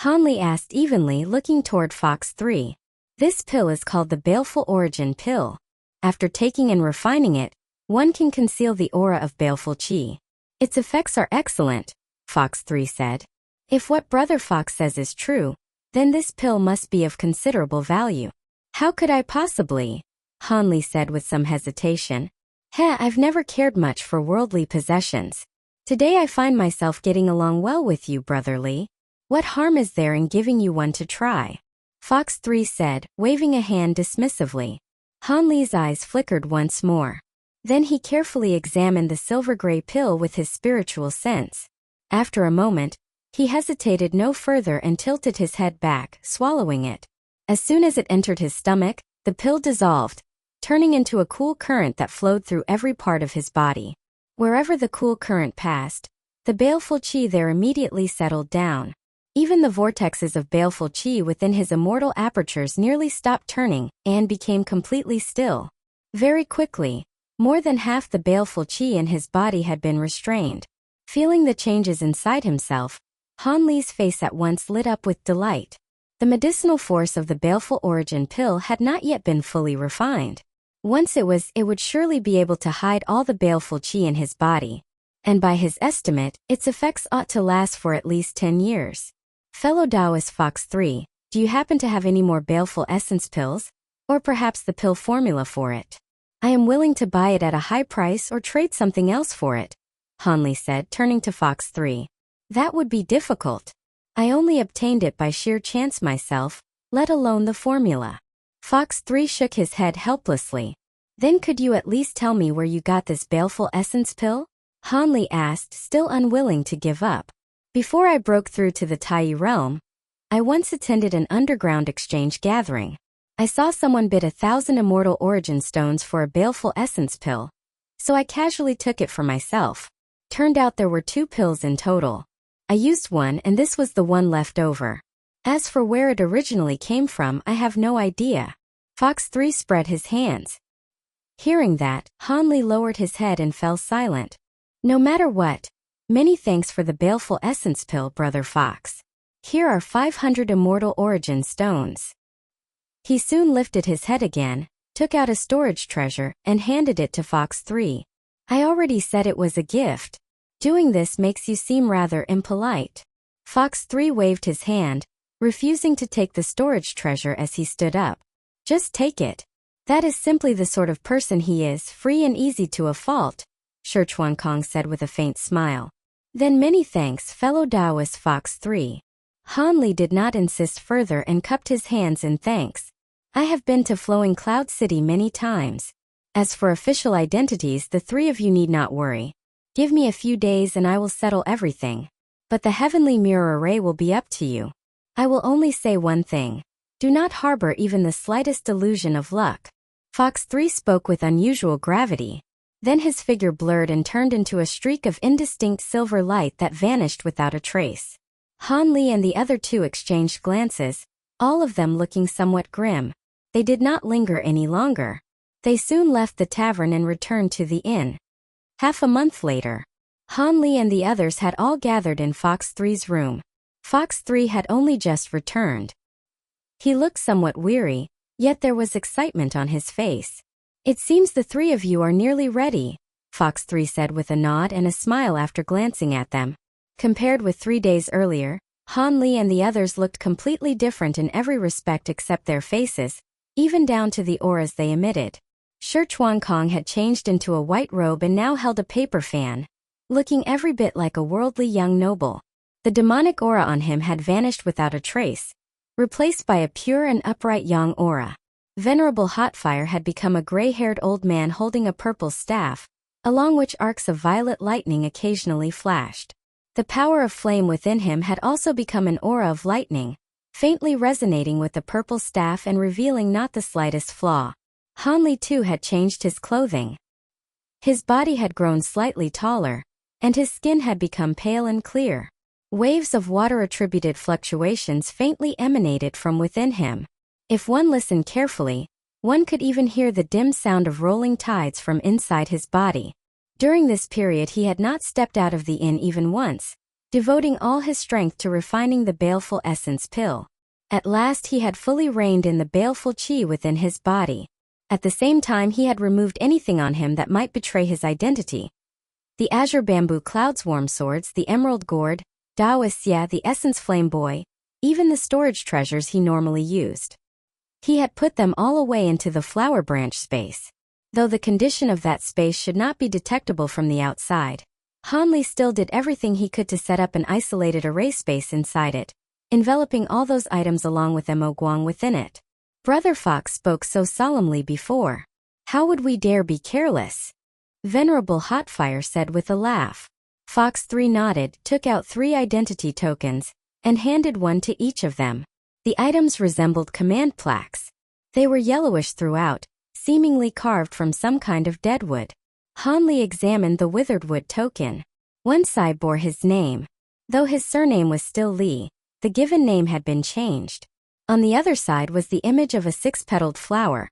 Han asked evenly, looking toward Fox 3. This pill is called the Baleful Origin Pill. After taking and refining it, one can conceal the aura of baleful chi. Its effects are excellent, Fox 3 said. If what Brother Fox says is true, then this pill must be of considerable value. How could I possibly? Han said with some hesitation. I've never cared much for worldly possessions. Today I find myself getting along well with you, Brother Li. What harm is there in giving you one to try? Fox 3 said, waving a hand dismissively. Han Li's eyes flickered once more. Then he carefully examined the silver-gray pill with his spiritual sense. After a moment, he hesitated no further and tilted his head back, swallowing it. As soon as it entered his stomach, the pill dissolved, turning into a cool current that flowed through every part of his body. Wherever the cool current passed, the baleful chi there immediately settled down. Even the vortexes of baleful chi within his immortal apertures nearly stopped turning and became completely still. Very quickly, more than half the baleful chi in his body had been restrained. Feeling the changes inside himself, Han Li's face at once lit up with delight. The medicinal force of the Baleful Origin Pill had not yet been fully refined. Once it would surely be able to hide all the baleful chi in his body. And by his estimate, its effects ought to last for at least 10 years. Fellow Taoist Fox 3, do you happen to have any more baleful essence pills? Or perhaps the pill formula for it? I am willing to buy it at a high price or trade something else for it, Han said, turning to Fox 3. That would be difficult. I only obtained it by sheer chance myself, let alone the formula. Fox 3 shook his head helplessly. Then could you at least tell me where you got this baleful essence pill? Han asked, still unwilling to give up. Before I broke through to the Tai realm, I once attended an underground exchange gathering. I saw someone bid 1,000 Immortal Origin Stones for a baleful essence pill, so I casually took it for myself. Turned out there were 2 pills in total. I used one and this was the one left over. As for where it originally came from, I have no idea. Fox 3 spread his hands. Hearing that, Han lowered his head and fell silent. No matter what, many thanks for the baleful essence pill, Brother Fox. Here are 500 Immortal Origin Stones. He soon lifted his head again, took out a storage treasure, and handed it to Fox 3. I already said it was a gift. Doing this makes you seem rather impolite. Fox 3 waved his hand, refusing to take the storage treasure as he stood up. Just take it. That is simply the sort of person he is, free and easy to a fault, Shichuan Kong said with a faint smile. Then many thanks, fellow Taoist Fox 3. Han did not insist further and cupped his hands in thanks. I have been to Flowing Cloud City many times. As for official identities, the 3 of you need not worry. Give me a few days and I will settle everything. But the heavenly mirror array will be up to you. I will only say one thing. Do not harbor even the slightest delusion of luck. Fox 3 spoke with unusual gravity. Then his figure blurred and turned into a streak of indistinct silver light that vanished without a trace. Han and the other 2 exchanged glances, all of them looking somewhat grim. They did not linger any longer. They soon left the tavern and returned to the inn. Half a month later, Han and the others had all gathered in Fox 3's room. Fox 3 had only just returned. He looked somewhat weary, yet there was excitement on his face. It seems the 3 of you are nearly ready, Fox 3 said with a nod and a smile after glancing at them. Compared with 3 days earlier, Han and the others looked completely different in every respect except their faces, even down to the auras they emitted. Shichuan Kong had changed into a white robe and now held a paper fan, looking every bit like a worldly young noble. The demonic aura on him had vanished without a trace, replaced by a pure and upright yang aura. Venerable Hotfire had become a gray-haired old man holding a purple staff, along which arcs of violet lightning occasionally flashed. The power of flame within him had also become an aura of lightning, faintly resonating with the purple staff and revealing not the slightest flaw. Han too had changed his clothing. His body had grown slightly taller, and his skin had become pale and clear. Waves of water-attributed fluctuations faintly emanated from within him. If one listened carefully, one could even hear the dim sound of rolling tides from inside his body. During this period he had not stepped out of the inn even once, devoting all his strength to refining the baleful essence pill. At last he had fully reined in the baleful chi within his body. At the same time he had removed anything on him that might betray his identity. The azure bamboo cloudswarm swords, the emerald gourd, Daoisya, the essence flame boy, even the storage treasures he normally used. He had put them all away into the flower branch space. Though the condition of that space should not be detectable from the outside, Hanli still did everything he could to set up an isolated array space inside it, enveloping all those items along with Mo Guang within it. Brother Fox spoke so solemnly before. How would we dare be careless? Venerable Hotfire said with a laugh. Fox 3 nodded, took out 3 identity tokens, and handed one to each of them. The items resembled command plaques. They were yellowish throughout, seemingly carved from some kind of dead wood. Hanli examined the withered wood token. One side bore his name. Though his surname was still Li, the given name had been changed. On the other side was the image of a 6-petaled flower,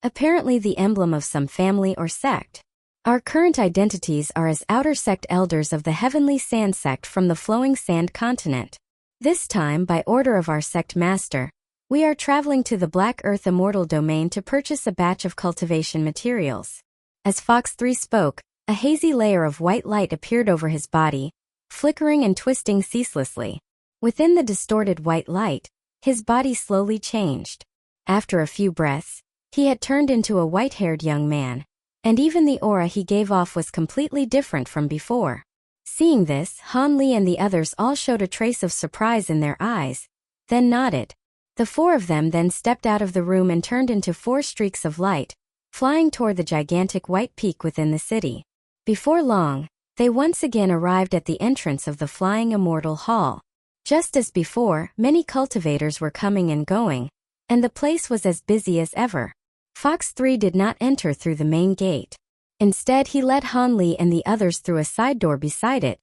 apparently the emblem of some family or sect. Our current identities are as outer sect elders of the Heavenly Sand sect from the Flowing Sand continent. This time, by order of our sect master, we are traveling to the Black Earth Immortal Domain to purchase a batch of cultivation materials. As Fox 3 spoke, a hazy layer of white light appeared over his body, flickering and twisting ceaselessly. Within the distorted white light, his body slowly changed. After a few breaths, he had turned into a white-haired young man, and even the aura he gave off was completely different from before. Seeing this, Han Li and the others all showed a trace of surprise in their eyes, then nodded. The 4 of them then stepped out of the room and turned into 4 streaks of light, flying toward the gigantic white peak within the city. Before long, they once again arrived at the entrance of the Flying Immortal Hall. Just as before, many cultivators were coming and going, and the place was as busy as ever. Fox 3 did not enter through the main gate. Instead, he led Han Li and the others through a side door beside it,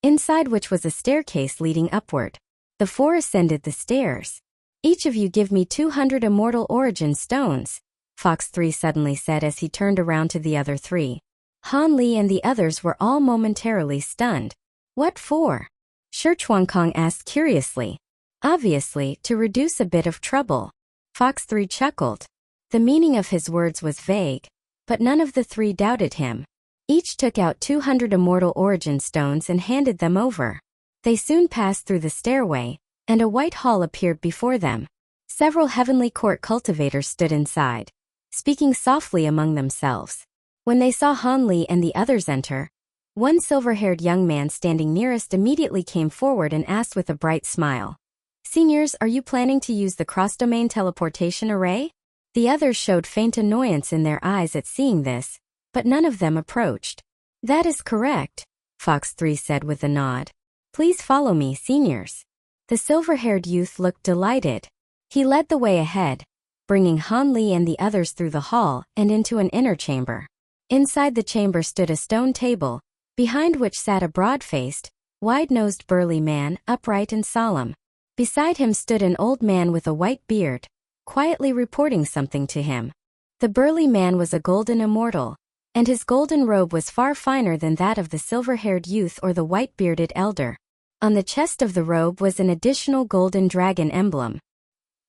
inside which was a staircase leading upward. The 4 ascended the stairs. Each of you give me 200 Immortal Origin Stones, Fox 3 suddenly said as he turned around to the other 3. Han Li and the others were all momentarily stunned. What for? Shi Chuankong asked curiously. Obviously, to reduce a bit of trouble. Fox 3 chuckled. The meaning of his words was vague, but none of the 3 doubted him. Each took out 200 Immortal Origin Stones and handed them over. They soon passed through the stairway, and a white hall appeared before them. Several Heavenly Court cultivators stood inside, speaking softly among themselves. When they saw Han Li and the others enter, one silver-haired young man standing nearest immediately came forward and asked with a bright smile, "Seniors, are you planning to use the cross-domain teleportation array?" The others showed faint annoyance in their eyes at seeing this, but none of them approached. "That is correct," Fox 3 said with a nod. "Please follow me, seniors." The silver-haired youth looked delighted. He led the way ahead, bringing Han Li and the others through the hall and into an inner chamber. Inside the chamber stood a stone table, behind which sat a broad-faced, wide-nosed burly man, upright and solemn. Beside him stood an old man with a white beard, quietly reporting something to him. The burly man was a golden immortal, and his golden robe was far finer than that of the silver-haired youth or the white-bearded elder. On the chest of the robe was an additional golden dragon emblem.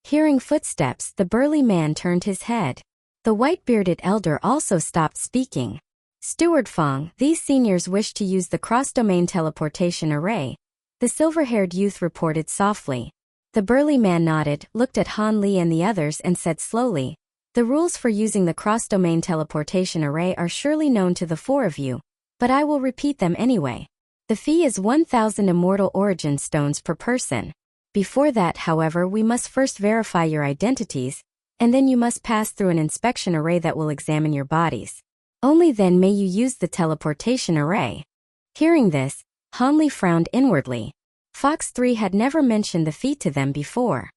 Hearing footsteps, the burly man turned his head. The white-bearded elder also stopped speaking. "Steward Fong, these seniors wish to use the cross-domain teleportation array," the silver-haired youth reported softly. The burly man nodded, looked at Han Li and the others and said slowly, "The rules for using the cross-domain teleportation array are surely known to the 4 of you, but I will repeat them anyway. The fee is 1,000 Immortal Origin Stones per person. Before that, however, we must first verify your identities, and then you must pass through an inspection array that will examine your bodies. Only then may you use the teleportation array." Hearing this, Han Li frowned inwardly. Fox 3 had never mentioned the fee to them before.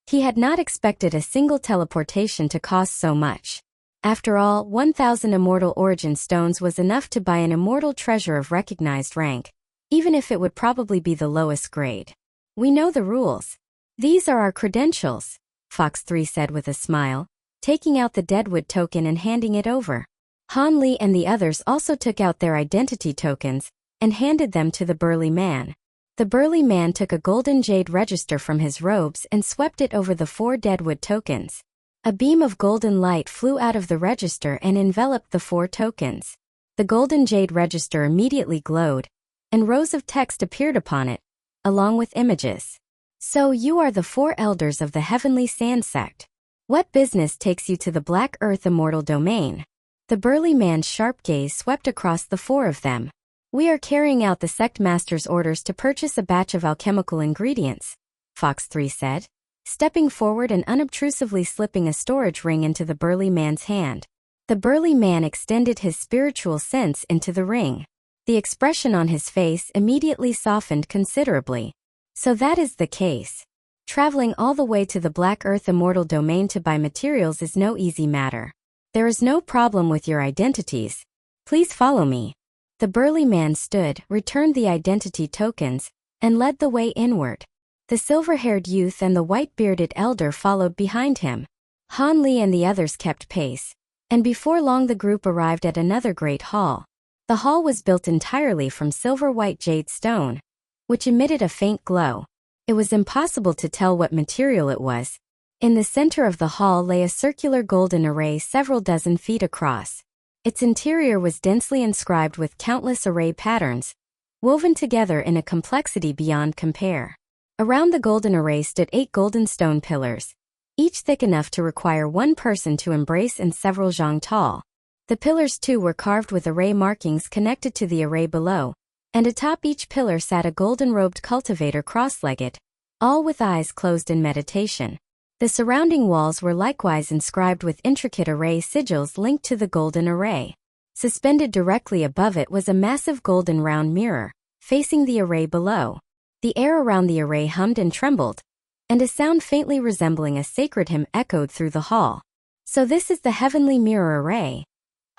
He had not expected a single teleportation to cost so much. After all, 1,000 Immortal Origin Stones was enough to buy an immortal treasure of recognized rank, even if it would probably be the lowest grade. "We know the rules. These are our credentials," Fox 3 said with a smile, taking out the deadwood token and handing it over. Han Li and the others also took out their identity tokens and handed them to the burly man. The burly man took a golden jade register from his robes and swept it over the 4 deadwood tokens. A beam of golden light flew out of the register and enveloped the 4 tokens. The golden jade register immediately glowed, and rows of text appeared upon it, along with images. So you are the 4 elders of the Heavenly Sand Sect. What business takes you to the Black Earth Immortal Domain? The burly man's sharp gaze swept across the 4 of them. We are carrying out the sect master's orders to purchase a batch of alchemical ingredients, Fox 3 said, stepping forward and unobtrusively slipping a storage ring into the burly man's hand. The burly man extended his spiritual sense into the ring. The expression on his face immediately softened considerably. So that is the case. Traveling all the way to the Black Earth Immortal Domain to buy materials is no easy matter. There is no problem with your identities. Please follow me. The burly man stood, returned the identity tokens, and led the way inward. The silver-haired youth and the white-bearded elder followed behind him. Han Li and the others kept pace, and before long the group arrived at another great hall. The hall was built entirely from silver-white jade stone, which emitted a faint glow. It was impossible to tell what material it was. In the center of the hall lay a circular golden array several dozen feet across. Its interior was densely inscribed with countless array patterns, woven together in a complexity beyond compare. Around the golden array stood 8 golden stone pillars, each thick enough to require 1 person to embrace and several zhang tall. The pillars too were carved with array markings connected to the array below, and atop each pillar sat a golden-robed cultivator cross-legged, all with eyes closed in meditation. The surrounding walls were likewise inscribed with intricate array sigils linked to the golden array. Suspended directly above it was a massive golden round mirror, facing the array below. The air around the array hummed and trembled, and a sound faintly resembling a sacred hymn echoed through the hall. So this is the heavenly mirror array.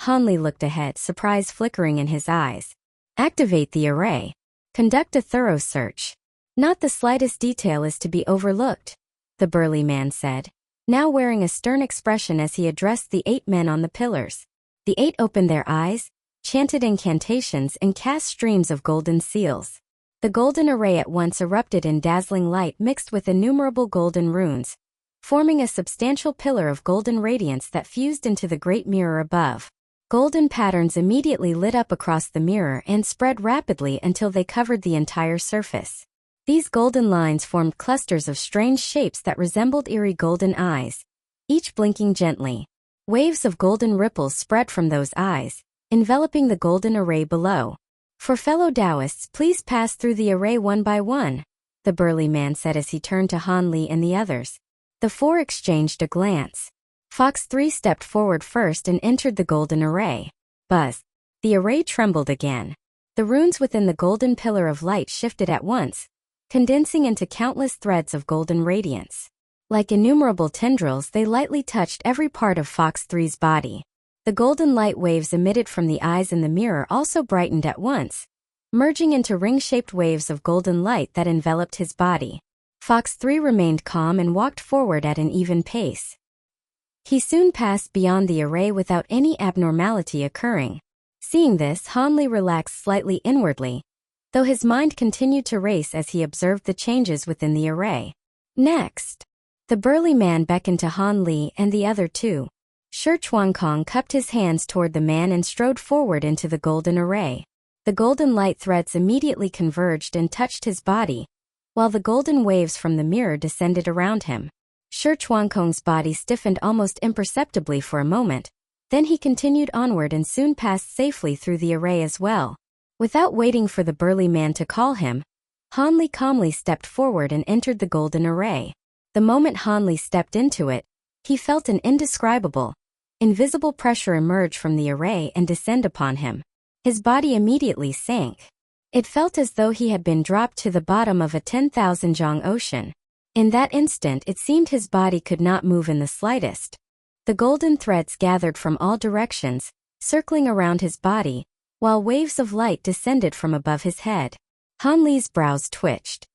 Han Li looked ahead, surprise flickering in his eyes. Activate the array. Conduct a thorough search. Not the slightest detail is to be overlooked, the burly man said, now wearing a stern expression as he addressed the 8 men on the pillars. The 8 opened their eyes, chanted incantations and cast streams of golden seals. The golden array at once erupted in dazzling light mixed with innumerable golden runes, forming a substantial pillar of golden radiance that fused into the great mirror above. Golden patterns immediately lit up across the mirror and spread rapidly until they covered the entire surface. These golden lines formed clusters of strange shapes that resembled eerie golden eyes, each blinking gently. Waves of golden ripples spread from those eyes, enveloping the golden array below. For fellow Taoists, please pass through the array one by one, the burly man said as he turned to Han Li and the others. The 4 exchanged a glance. Fox 3 stepped forward first and entered the golden array. Buzz. The array trembled again. The runes within the golden pillar of light shifted at once, condensing into countless threads of golden radiance. Like innumerable tendrils, they lightly touched every part of Fox 3's body. The golden light waves emitted from the eyes in the mirror also brightened at once, merging into ring-shaped waves of golden light that enveloped his body. Fox 3 remained calm and walked forward at an even pace. He soon passed beyond the array without any abnormality occurring. Seeing this, Han Li relaxed slightly inwardly, though his mind continued to race as he observed the changes within the array. Next, the burly man beckoned to Han Li and the other 2. Shi Chuankong cupped his hands toward the man and strode forward into the golden array. The golden light threads immediately converged and touched his body, while the golden waves from the mirror descended around him. Shi Chuankong's body stiffened almost imperceptibly for a moment, then he continued onward and soon passed safely through the array as well. Without waiting for the burly man to call him, Han Li calmly stepped forward and entered the golden array. The moment Han Li stepped into it, he felt an indescribable, invisible pressure emerge from the array and descend upon him. His body immediately sank. It felt as though he had been dropped to the bottom of a 10,000 zhang ocean. In that instant it seemed his body could not move in the slightest. The golden threads gathered from all directions, circling around his body, while waves of light descended from above his head. Han Li's brows twitched.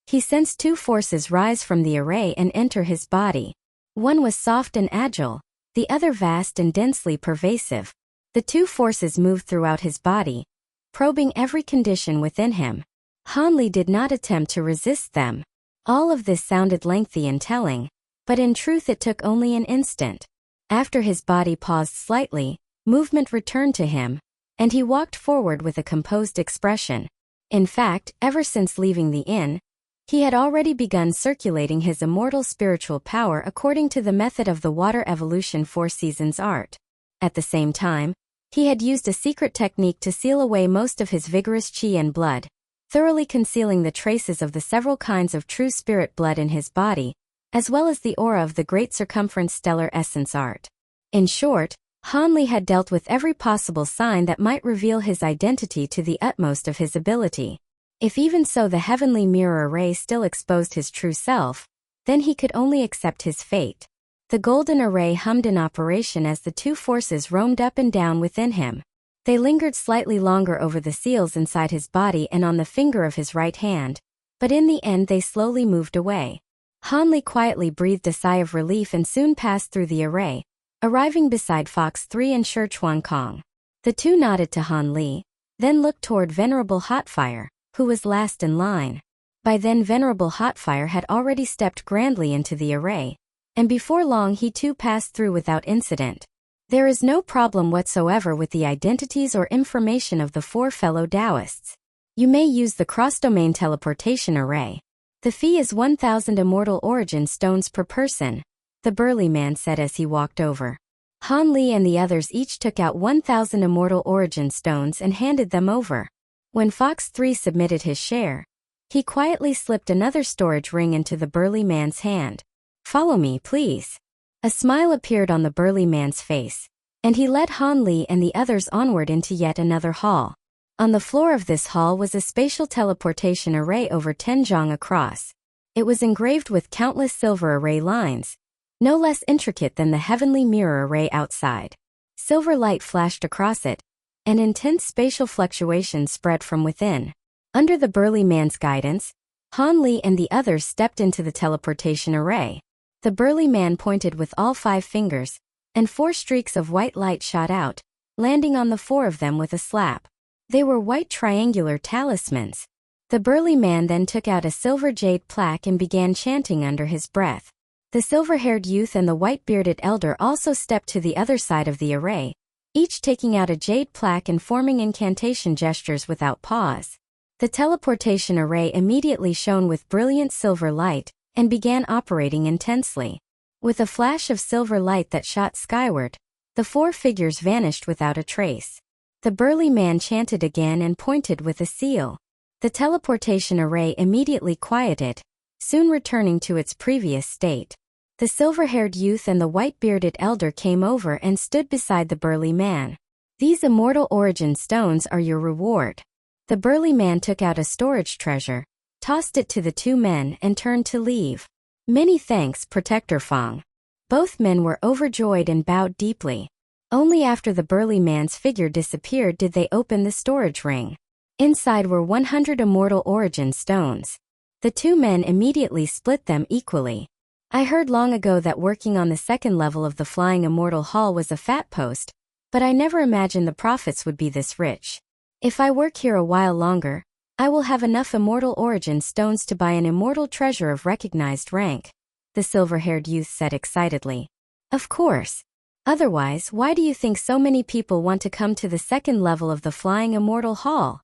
He sensed 2 forces rise from the array and enter his body. One was soft and agile, the other vast and densely pervasive. The 2 forces moved throughout his body, probing every condition within him. Hanli did not attempt to resist them. All of this sounded lengthy and telling, but in truth it took only an instant. After his body paused slightly, movement returned to him, and he walked forward with a composed expression. In fact, ever since leaving the inn, he had already begun circulating his immortal spiritual power according to the method of the Water Evolution 4 Seasons art. At the same time, he had used a secret technique to seal away most of his vigorous chi and blood, thoroughly concealing the traces of the several kinds of true spirit blood in his body, as well as the aura of the Great Circumference Stellar Essence art. In short, Hanli had dealt with every possible sign that might reveal his identity to the utmost of his ability. If even so the heavenly mirror array still exposed his true self, then he could only accept his fate. The golden array hummed in operation as the two forces roamed up and down within him. They lingered slightly longer over the seals inside his body and on the finger of his right hand, but in the end they slowly moved away. Hanli quietly breathed a sigh of relief and soon passed through the array, arriving beside Fox 3 and Shi Chuan Kong. The two nodded to Hanli, then looked toward Venerable Hotfire, who was last in line. By then Venerable Hotfire had already stepped grandly into the array, and before long he too passed through without incident. There is no problem whatsoever with the identities or information of the four fellow Taoists. You may use the cross-domain teleportation array. The fee is 1,000 Immortal Origin Stones per person, the burly man said as he walked over. Hanli and the others each took out 1,000 Immortal Origin Stones and handed them over. When Fox 3 submitted his share, he quietly slipped another storage ring into the burly man's hand. "Follow me, please." A smile appeared on the burly man's face, and he led Hanli and the others onward into yet another hall. On the floor of this hall was a spatial teleportation array over 10 zhang across. It was engraved with countless silver array lines, no less intricate than the heavenly mirror array outside. Silver light flashed across it, and intense spatial fluctuations spread from within. Under the burly man's guidance, Hanli and the others stepped into the teleportation array. The burly man pointed with all 5 fingers, and 4 streaks of white light shot out, landing on the 4 of them with a slap. They were white triangular talismans. The burly man then took out a silver jade plaque and began chanting under his breath. The silver-haired youth and the white-bearded elder also stepped to the other side of the array, each taking out a jade plaque and forming incantation gestures without pause. The teleportation array immediately shone with brilliant silver light, and began operating intensely. With a flash of silver light that shot skyward, the 4 figures vanished without a trace. The burly man chanted again and pointed with a seal. The teleportation array immediately quieted, soon returning to its previous state. The silver-haired youth and the white-bearded elder came over and stood beside the burly man. "These Immortal Origin Stones are your reward." The burly man took out a storage treasure, tossed it to the 2 men and turned to leave. "Many thanks, Protector Fong." Both men were overjoyed and bowed deeply. Only after the burly man's figure disappeared did they open the storage ring. Inside were 100 Immortal Origin Stones. The 2 men immediately split them equally. "I heard long ago that working on the 2nd level of the Flying Immortal Hall was a fat post, but I never imagined the profits would be this rich. If I work here a while longer, I will have enough Immortal Origin Stones to buy an immortal treasure of recognized rank," the silver-haired youth said excitedly. "Of course. Otherwise, why do you think so many people want to come to the 2nd level of the Flying Immortal Hall?"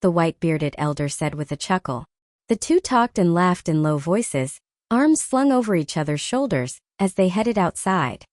the white-bearded elder said with a chuckle. The 2 talked and laughed in low voices, arms slung over each other's shoulders, as they headed outside.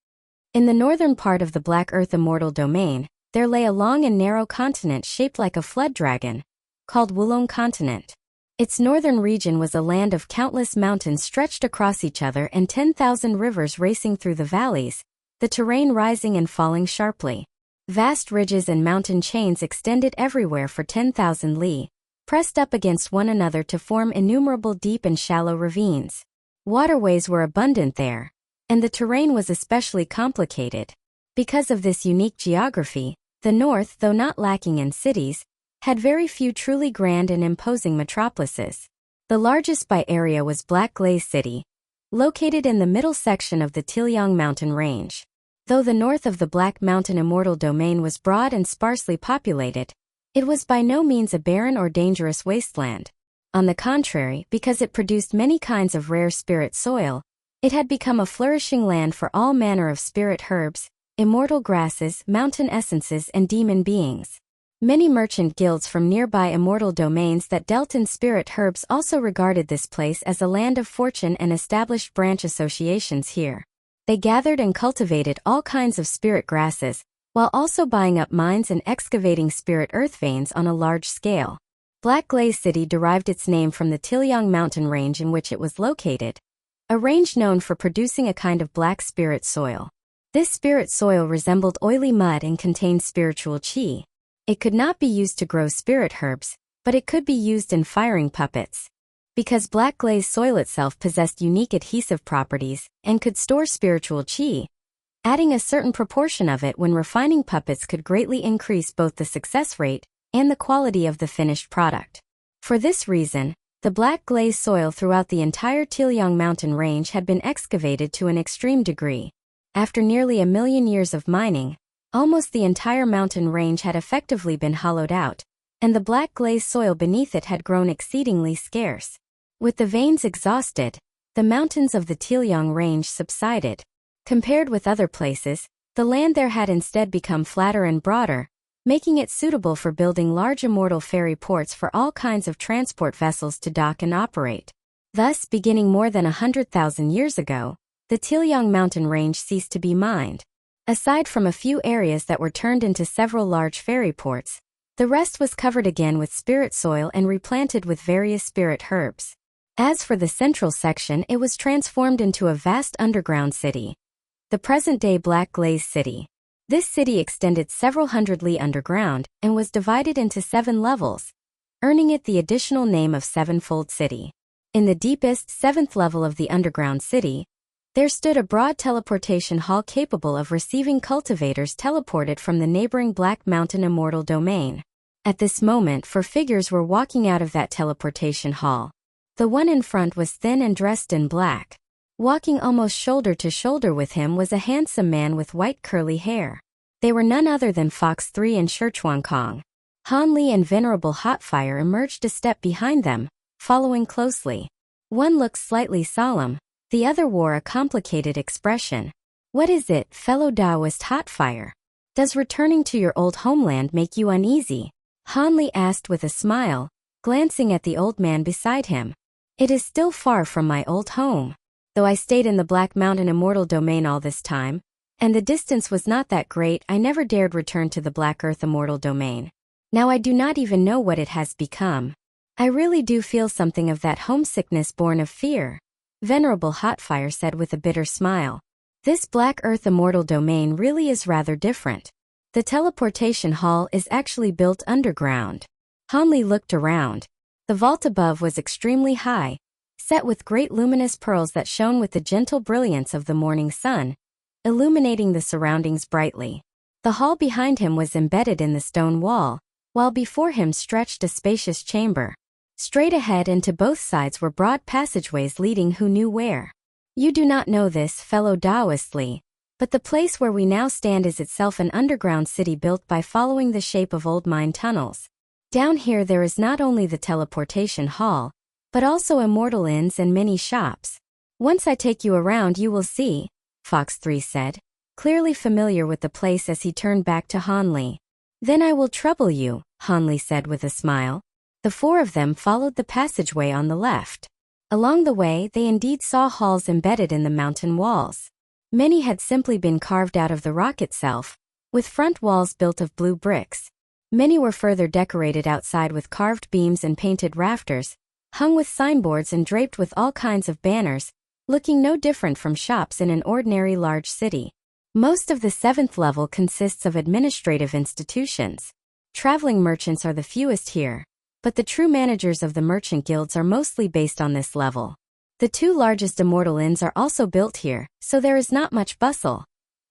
In the northern part of the Black Earth Immortal Domain, there lay a long and narrow continent shaped like a flood dragon, called Wulong Continent. Its northern region was a land of countless mountains stretched across each other and 10,000 rivers racing through the valleys, the terrain rising and falling sharply. Vast ridges and mountain chains extended everywhere for 10,000 li, pressed up against one another to form innumerable deep and shallow ravines. Waterways were abundant there, and the terrain was especially complicated. Because of this unique geography, the north, though not lacking in cities, had very few truly grand and imposing metropolises. The largest by area was Black Glaze City, located in the middle section of the Tiliang mountain range. Though the north of the Black Mountain Immortal Domain was broad and sparsely populated, it was by no means a barren or dangerous wasteland. On the contrary, because it produced many kinds of rare spirit soil, it had become a flourishing land for all manner of spirit herbs, immortal grasses, mountain essences, and demon beings. Many merchant guilds from nearby immortal domains that dealt in spirit herbs also regarded this place as a land of fortune and established branch associations here. They gathered and cultivated all kinds of spirit grasses, while also buying up mines and excavating spirit earth veins on a large scale. Black Glaze City derived its name from the Tilyong mountain range in which it was located, a range known for producing a kind of black spirit soil. This spirit soil resembled oily mud and contained spiritual qi. It could not be used to grow spirit herbs, but it could be used in firing puppets. Because black glaze soil itself possessed unique adhesive properties and could store spiritual qi, adding a certain proportion of it when refining puppets could greatly increase both the success rate and the quality of the finished product. For this reason, the black glaze soil throughout the entire Tilyong mountain range had been excavated to an extreme degree. After nearly 1 million years of mining, almost the entire mountain range had effectively been hollowed out, and the black glaze soil beneath it had grown exceedingly scarce. With the veins exhausted, the mountains of the Tilyong range subsided. Compared with other places, the land there had instead become flatter and broader, making it suitable for building large immortal ferry ports for all kinds of transport vessels to dock and operate. Thus, beginning more than 100,000 years ago, the Tilyong mountain range ceased to be mined. Aside from a few areas that were turned into several large ferry ports, the rest was covered again with spirit soil and replanted with various spirit herbs. As for the central section, it was transformed into a vast underground city, the present-day Black Glaze City. This city extended several hundred li underground and was divided into 7 levels, earning it the additional name of Sevenfold City. In the deepest 7th level of the underground city, there stood a broad teleportation hall capable of receiving cultivators teleported from the neighboring Black Mountain Immortal Domain. At this moment, 4 figures were walking out of that teleportation hall. The one in front was thin and dressed in black. Walking almost shoulder to shoulder with him was a handsome man with white curly hair. They were none other than Fox 3 and Shirchuan Kong. Han Li and Venerable Hotfire emerged a step behind them, following closely. One looked slightly solemn, the other wore a complicated expression. "What is it, fellow Taoist Hotfire? Does returning to your old homeland make you uneasy?" Han Li asked with a smile, glancing at the old man beside him. "It is still far from my old home. Though I stayed in the Black Mountain Immortal Domain all this time, and the distance was not that great, I never dared return to the Black Earth Immortal Domain. Now I do not even know what it has become. I really do feel something of that homesickness born of fear," Venerable Hotfire said with a bitter smile. "This Black Earth Immortal Domain really is rather different. The teleportation hall is actually built underground." Han Li looked around. The vault above was extremely high, set with great luminous pearls that shone with the gentle brilliance of the morning sun, illuminating the surroundings brightly. The hall behind him was embedded in the stone wall, while before him stretched a spacious chamber. Straight ahead and to both sides were broad passageways leading who knew where. "You do not know this, fellow Taoist Li, but the place where we now stand is itself an underground city built by following the shape of old mine tunnels. Down here there is not only the teleportation hall, but also immortal inns and many shops. Once I take you around you will see," Fox 3 said, clearly familiar with the place as he turned back to Han Li. "Then I will trouble you," Han Li said with a smile. The 4 of them followed the passageway on the left. Along the way they indeed saw halls embedded in the mountain walls. Many had simply been carved out of the rock itself, with front walls built of blue bricks. Many were further decorated outside with carved beams and painted rafters, hung with signboards and draped with all kinds of banners, looking no different from shops in an ordinary large city. Most of the 7th level consists of administrative institutions. Traveling merchants are the fewest here, but the true managers of the merchant guilds are mostly based on this level. The 2 largest immortal inns are also built here, so there is not much bustle.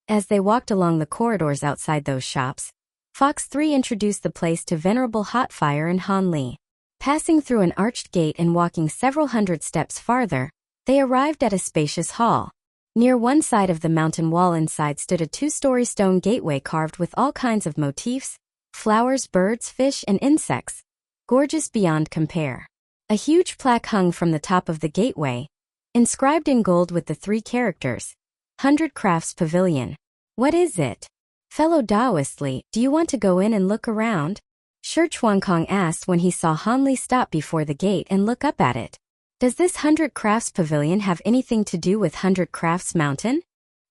As they walked along the corridors outside those shops, Fox 3 introduced the place to Venerable Hotfire and Han Li. Passing through an arched gate and walking several hundred steps farther, they arrived at a spacious hall. Near one side of the mountain wall inside stood a 2-story stone gateway carved with all kinds of motifs, flowers, birds, fish, and insects, gorgeous beyond compare. A huge plaque hung from the top of the gateway, inscribed in gold with the 3 characters, 100 Crafts Pavilion. What is it? Fellow Taoist Li, do you want to go in and look around? Shi Chuankong asked when he saw Han Li stop before the gate and look up at it. Does this 100 Crafts Pavilion have anything to do with 100 Crafts Mountain?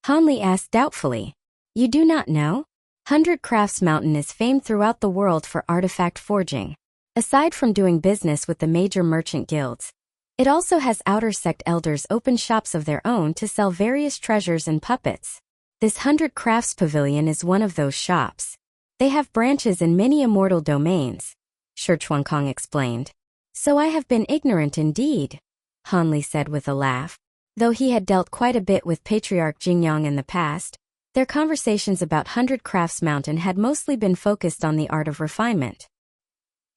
Han Li asked doubtfully. You do not know? 100 Crafts Mountain is famed throughout the world for artifact forging. Aside from doing business with the major merchant guilds, it also has outer sect elders open shops of their own to sell various treasures and puppets. This 100 Crafts Pavilion is one of those shops. They have branches in many immortal domains, Shi Chuankong explained. So I have been ignorant indeed, Han Li said with a laugh. Though he had dealt quite a bit with Patriarch Jingyang in the past, their conversations about 100 Crafts Mountain had mostly been focused on the art of refinement.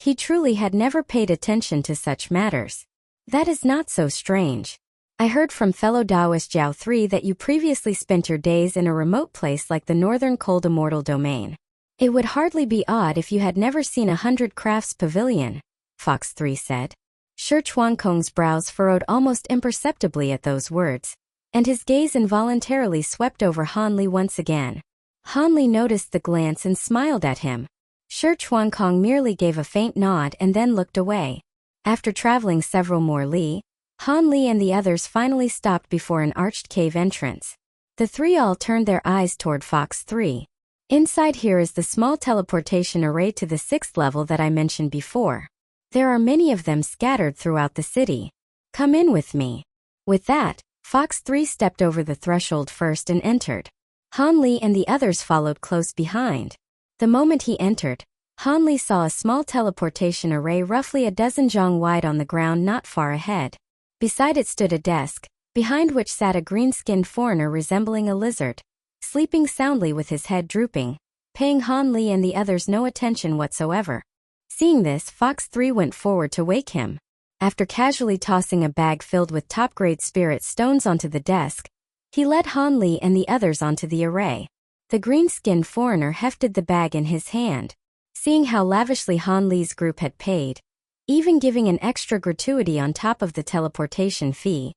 He truly had never paid attention to such matters. That is not so strange. I heard from fellow Taoist Jiao 3 that you previously spent your days in a remote place like the northern cold immortal domain. It would hardly be odd if you had never seen 100 Crafts Pavilion, Fox 3 said. Shi Chuankong's brows furrowed almost imperceptibly at those words, and his gaze involuntarily swept over Han Li once again. Han Li noticed the glance and smiled at him. Shi Chuankong merely gave a faint nod and then looked away. After traveling several more li, Han Li and the others finally stopped before an arched cave entrance. The 3 all turned their eyes toward Fox 3. Inside here is the small teleportation array to the 6th level that I mentioned before. There are many of them scattered throughout the city. Come in with me. With that, Fox 3 stepped over the threshold first and entered. Han Li and the others followed close behind. The moment he entered, Han Li saw a small teleportation array roughly a dozen zhang wide on the ground not far ahead. Beside it stood a desk, behind which sat a green-skinned foreigner resembling a lizard, sleeping soundly with his head drooping, paying Han Li and the others no attention whatsoever. Seeing this, Fox 3 went forward to wake him. After casually tossing a bag filled with top-grade spirit stones onto the desk, he led Han Li and the others onto the array. The green-skinned foreigner hefted the bag in his hand. Seeing how lavishly Han Li's group had paid, even giving an extra gratuity on top of the teleportation fee,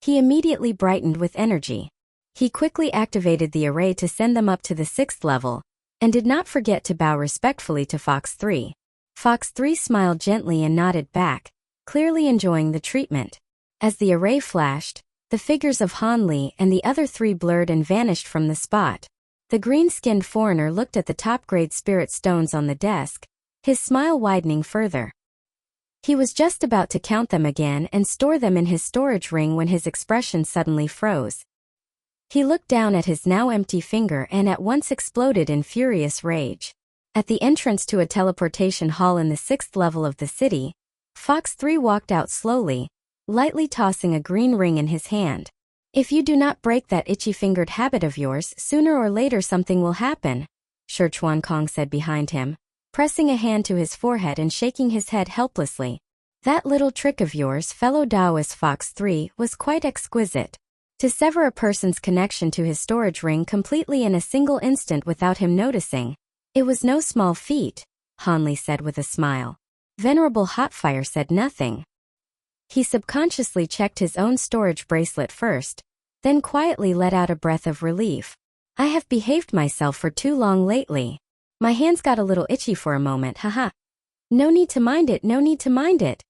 he immediately brightened with energy. He quickly activated the array to send them up to the 6th level, and did not forget to bow respectfully to Fox 3. Fox 3 smiled gently and nodded back, clearly enjoying the treatment. As the array flashed, the figures of Han Li and the other 3 blurred and vanished from the spot. The green-skinned foreigner looked at the top-grade spirit stones on the desk, his smile widening further. He was just about to count them again and store them in his storage ring when his expression suddenly froze. He looked down at his now empty finger and at once exploded in furious rage. At the entrance to a teleportation hall in the 6th level of the city, Fox 3 walked out slowly, lightly tossing a green ring in his hand. If you do not break that itchy-fingered habit of yours, sooner or later something will happen, Shi Chuankong said behind him, pressing a hand to his forehead and shaking his head helplessly. That little trick of yours, fellow Taoist Fox 3, was quite exquisite. To sever a person's connection to his storage ring completely in a single instant without him noticing, it was no small feat, Han Li said with a smile. Venerable Hotfire said nothing. He subconsciously checked his own storage bracelet first, then quietly let out a breath of relief. I have behaved myself for too long lately. My hands got a little itchy for a moment, haha. No need to mind it, no need to mind it,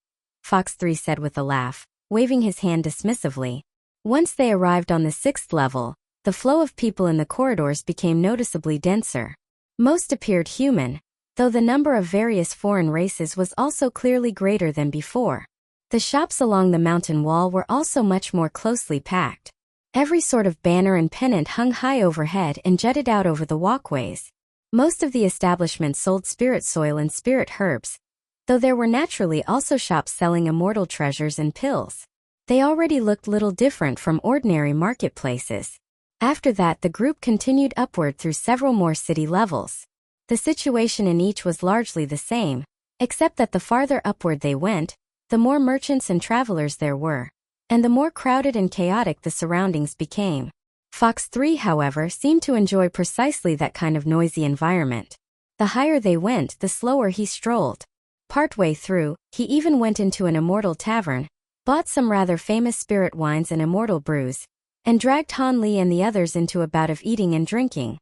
Fox 3 said with a laugh, waving his hand dismissively. Once they arrived on the 6th level, the flow of people in the corridors became noticeably denser. Most appeared human, though the number of various foreign races was also clearly greater than before. The shops along the mountain wall were also much more closely packed. Every sort of banner and pennant hung high overhead and jutted out over the walkways. Most of the establishments sold spirit soil and spirit herbs, though there were naturally also shops selling immortal treasures and pills. They already looked little different from ordinary marketplaces. After that, the group continued upward through several more city levels. The situation in each was largely the same, except that the farther upward they went, the more merchants and travelers there were, and the more crowded and chaotic the surroundings became. Fox 3, however, seemed to enjoy precisely that kind of noisy environment. The higher they went, the slower he strolled. Partway through, he even went into an immortal tavern, bought some rather famous spirit wines and immortal brews, and dragged Han Li and the others into a bout of eating and drinking.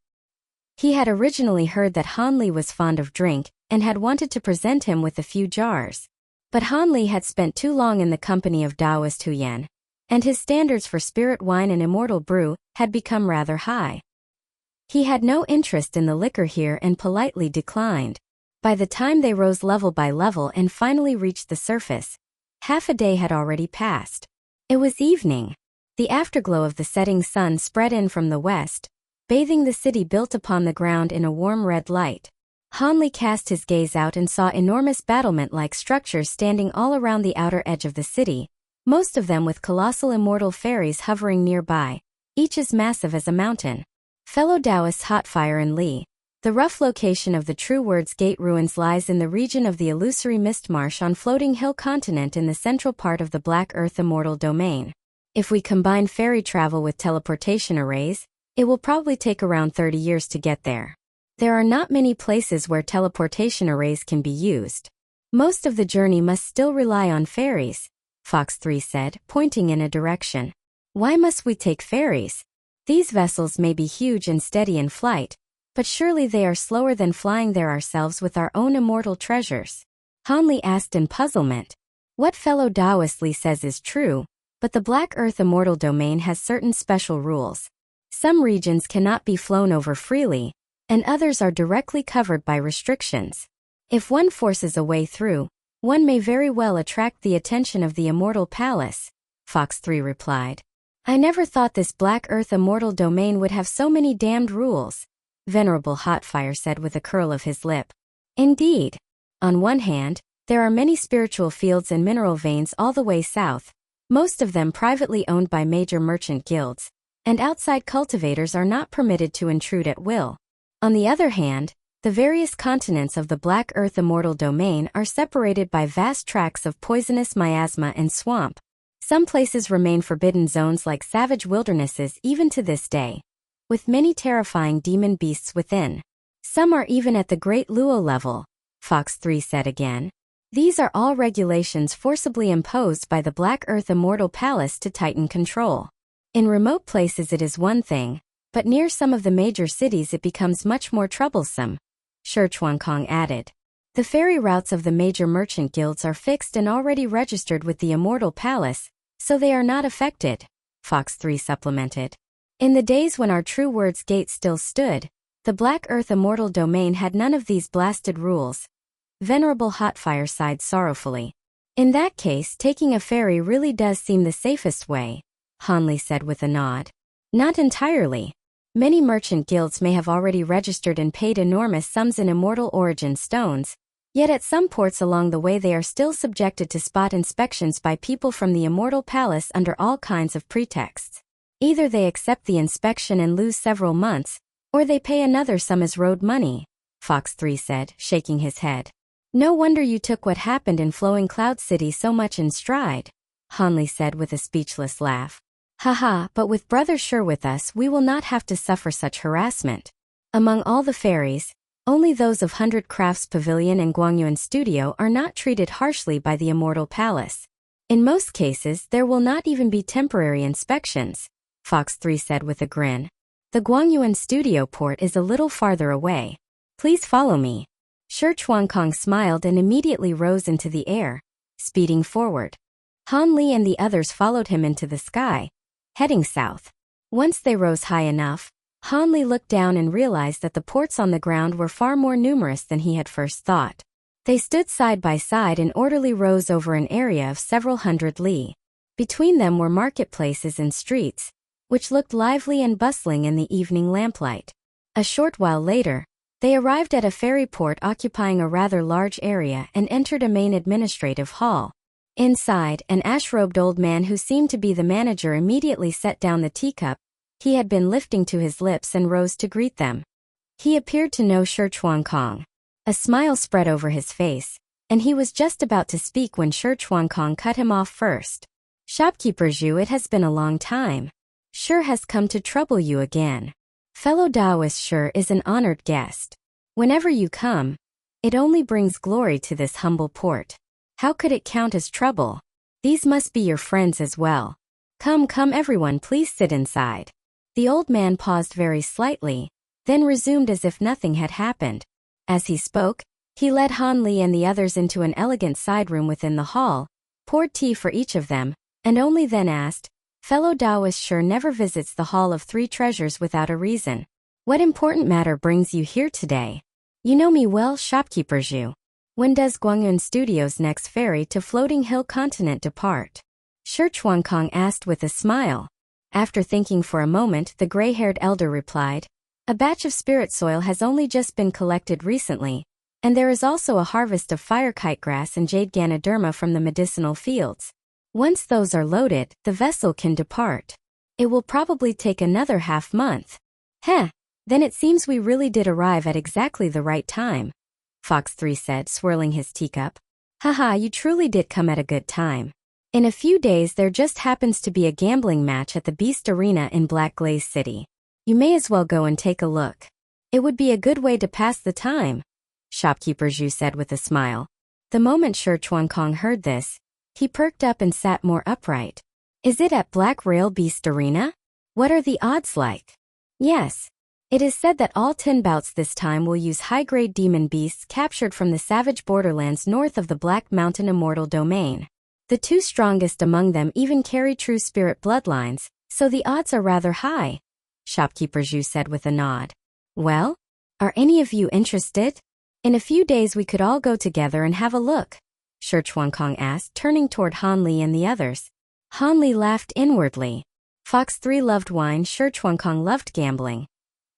He had originally heard that Han Li was fond of drink, and had wanted to present him with a few jars. But Han Li had spent too long in the company of Taoist Huyan, and his standards for spirit wine and immortal brew had become rather high. He had no interest in the liquor here and politely declined. By the time they rose level by level and finally reached the surface, half a day had already passed. It was evening. The afterglow of the setting sun spread in from the west, bathing the city built upon the ground in a warm red light. Han Li cast his gaze out and saw enormous battlement-like structures standing all around the outer edge of the city, most of them with colossal immortal fairies hovering nearby, each as massive as a mountain. Fellow Taoists Hotfire and Li, the rough location of the True Words Gate ruins lies in the region of the illusory Mistmarsh on Floating Hill Continent in the central part of the Black Earth Immortal Domain. If we combine fairy travel with teleportation arrays, it will probably take around 30 years to get there. There are not many places where teleportation arrays can be used. Most of the journey must still rely on ferries, Fox 3 said, pointing in a direction. Why must we take ferries? These vessels may be huge and steady in flight, but surely they are slower than flying there ourselves with our own immortal treasures. Han Li asked in puzzlement. What fellow Taoist Li says is true, but the Black Earth Immortal Domain has certain special rules. Some regions cannot be flown over freely, and others are directly covered by restrictions. If one forces a way through, one may very well attract the attention of the Immortal Palace, Fox 3 replied. I never thought this Black Earth Immortal Domain would have so many damned rules, Venerable Hotfire said with a curl of his lip. Indeed. On one hand, there are many spiritual fields and mineral veins all the way south, most of them privately owned by major merchant guilds, and outside cultivators are not permitted to intrude at will. On the other hand, the various continents of the Black Earth Immortal Domain are separated by vast tracts of poisonous miasma and swamp. Some places remain forbidden zones like savage wildernesses even to this day, with many terrifying demon beasts within. Some are even at the Great Luo level, Fox 3 said again. These are all regulations forcibly imposed by the Black Earth Immortal Palace to tighten control. In remote places it is one thing, but near some of the major cities it becomes much more troublesome, Shi Chuankong added. The ferry routes of the major merchant guilds are fixed and already registered with the Immortal Palace, so they are not affected, Fox 3 supplemented. In the days when our True Words Gate still stood, the Black Earth Immortal Domain had none of these blasted rules. Venerable Hotfire sighed sorrowfully. In that case, taking a ferry really does seem the safest way, Han Li said with a nod. Not entirely. Many merchant guilds may have already registered and paid enormous sums in Immortal Origin Stones, yet at some ports along the way they are still subjected to spot inspections by people from the Immortal Palace under all kinds of pretexts. Either they accept the inspection and lose several months, or they pay another sum as road money, Fox 3 said, shaking his head. No wonder you took what happened in Flowing Cloud City so much in stride, Han Li said with a speechless laugh. Haha, but with Brother Shi with us we will not have to suffer such harassment. Among all the ferries, only those of 100 Crafts Pavilion and Guangyuan Studio are not treated harshly by the Immortal Palace. In most cases there will not even be temporary inspections, Fox 3 said with a grin. The Guangyuan Studio port is a little farther away. Please follow me. Shi Chuankong smiled and immediately rose into the air, speeding forward. Han Li and the others followed him into the sky, heading south. Once they rose high enough, Han Li looked down and realized that the ports on the ground were far more numerous than he had first thought. They stood side by side in orderly rows over an area of several hundred li. Between them were marketplaces and streets, which looked lively and bustling in the evening lamplight. A short while later, they arrived at a ferry port occupying a rather large area and entered a main administrative hall. Inside, an ash-robed old man who seemed to be the manager immediately set down the teacup he had been lifting to his lips and rose to greet them. He appeared to know Shi Chuankong. A smile spread over his face, and he was just about to speak when Shi Chuankong cut him off first. Shopkeeper Zhu, it has been a long time. Shi has come to trouble you again. Fellow Taoist Shi is an honored guest. Whenever you come, It only brings glory to this humble port. How could it count as trouble? These must be your friends as well. Come, come everyone, please sit inside. The old man paused very slightly, then resumed as if nothing had happened. As he spoke, he led Han Li and the others into an elegant side room within the hall, poured tea for each of them, and only then asked, "Fellow Taoist sure never visits the Hall of Three Treasures without a reason. What important matter brings you here today?" "You know me well, shopkeeper Zhu. When does Guangyun Studios' next ferry to Floating Hill Continent depart?" Shi Chuankong asked with a smile. After thinking for a moment, the gray-haired elder replied, "A batch of spirit soil has only just been collected recently, and there is also a harvest of fire kite grass and jade ganoderma from the medicinal fields. Once those are loaded, the vessel can depart. It will probably take another half-month." "Heh, then it seems we really did arrive at exactly the right time," Fox 3 said, swirling his teacup. "Haha, you truly did come at a good time. In a few days there just happens to be a gambling match at the Beast Arena in Black Glaze City. You may as well go and take a look. It would be a good way to pass the time," Shopkeeper Zhu said with a smile. The moment Shi Chuankong heard this, he perked up and sat more upright. "Is it at Black Rail Beast Arena? What are the odds like?" "Yes. It is said that all 10 bouts this time will use high-grade demon beasts captured from the savage borderlands north of the Black Mountain Immortal Domain. The 2 strongest among them even carry true spirit bloodlines, so the odds are rather high," Shopkeeper Zhu said with a nod. "Well, are any of you interested? In a few days we could all go together and have a look," Shi Chuankong asked, turning toward Han Li and the others. Han Li laughed inwardly. Fox 3 loved wine, Shi Chuankong loved gambling.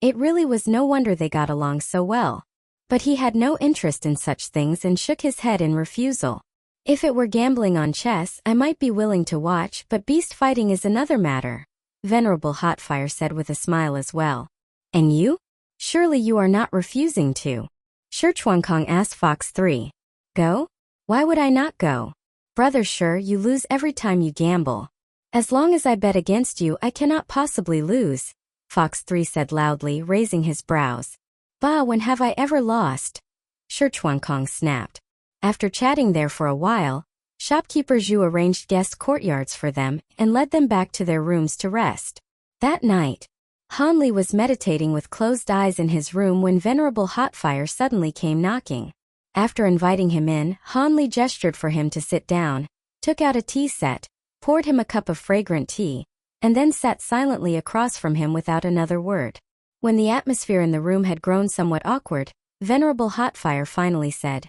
It really was no wonder they got along so well. But he had no interest in such things and shook his head in refusal. "If it were gambling on chess, I might be willing to watch, but beast fighting is another matter," Venerable Hotfire said with a smile as well. "And you? Surely you are not refusing to?" Shi Chuankong asked Fox 3. "Go? Why would I not go? Brother Shi, you lose every time you gamble. As long as I bet against you, I cannot possibly lose," Fox 3 said loudly, raising his brows. "Bah, when have I ever lost?" Shi Chuankong snapped. After chatting there for a while, Shopkeeper Zhu arranged guest courtyards for them and led them back to their rooms to rest. That night, Han Li was meditating with closed eyes in his room when Venerable Hotfire suddenly came knocking. After inviting him in, Han Li gestured for him to sit down, took out a tea set, poured him a cup of fragrant tea, and then sat silently across from him without another word. When the atmosphere in the room had grown somewhat awkward, Venerable Hotfire finally said,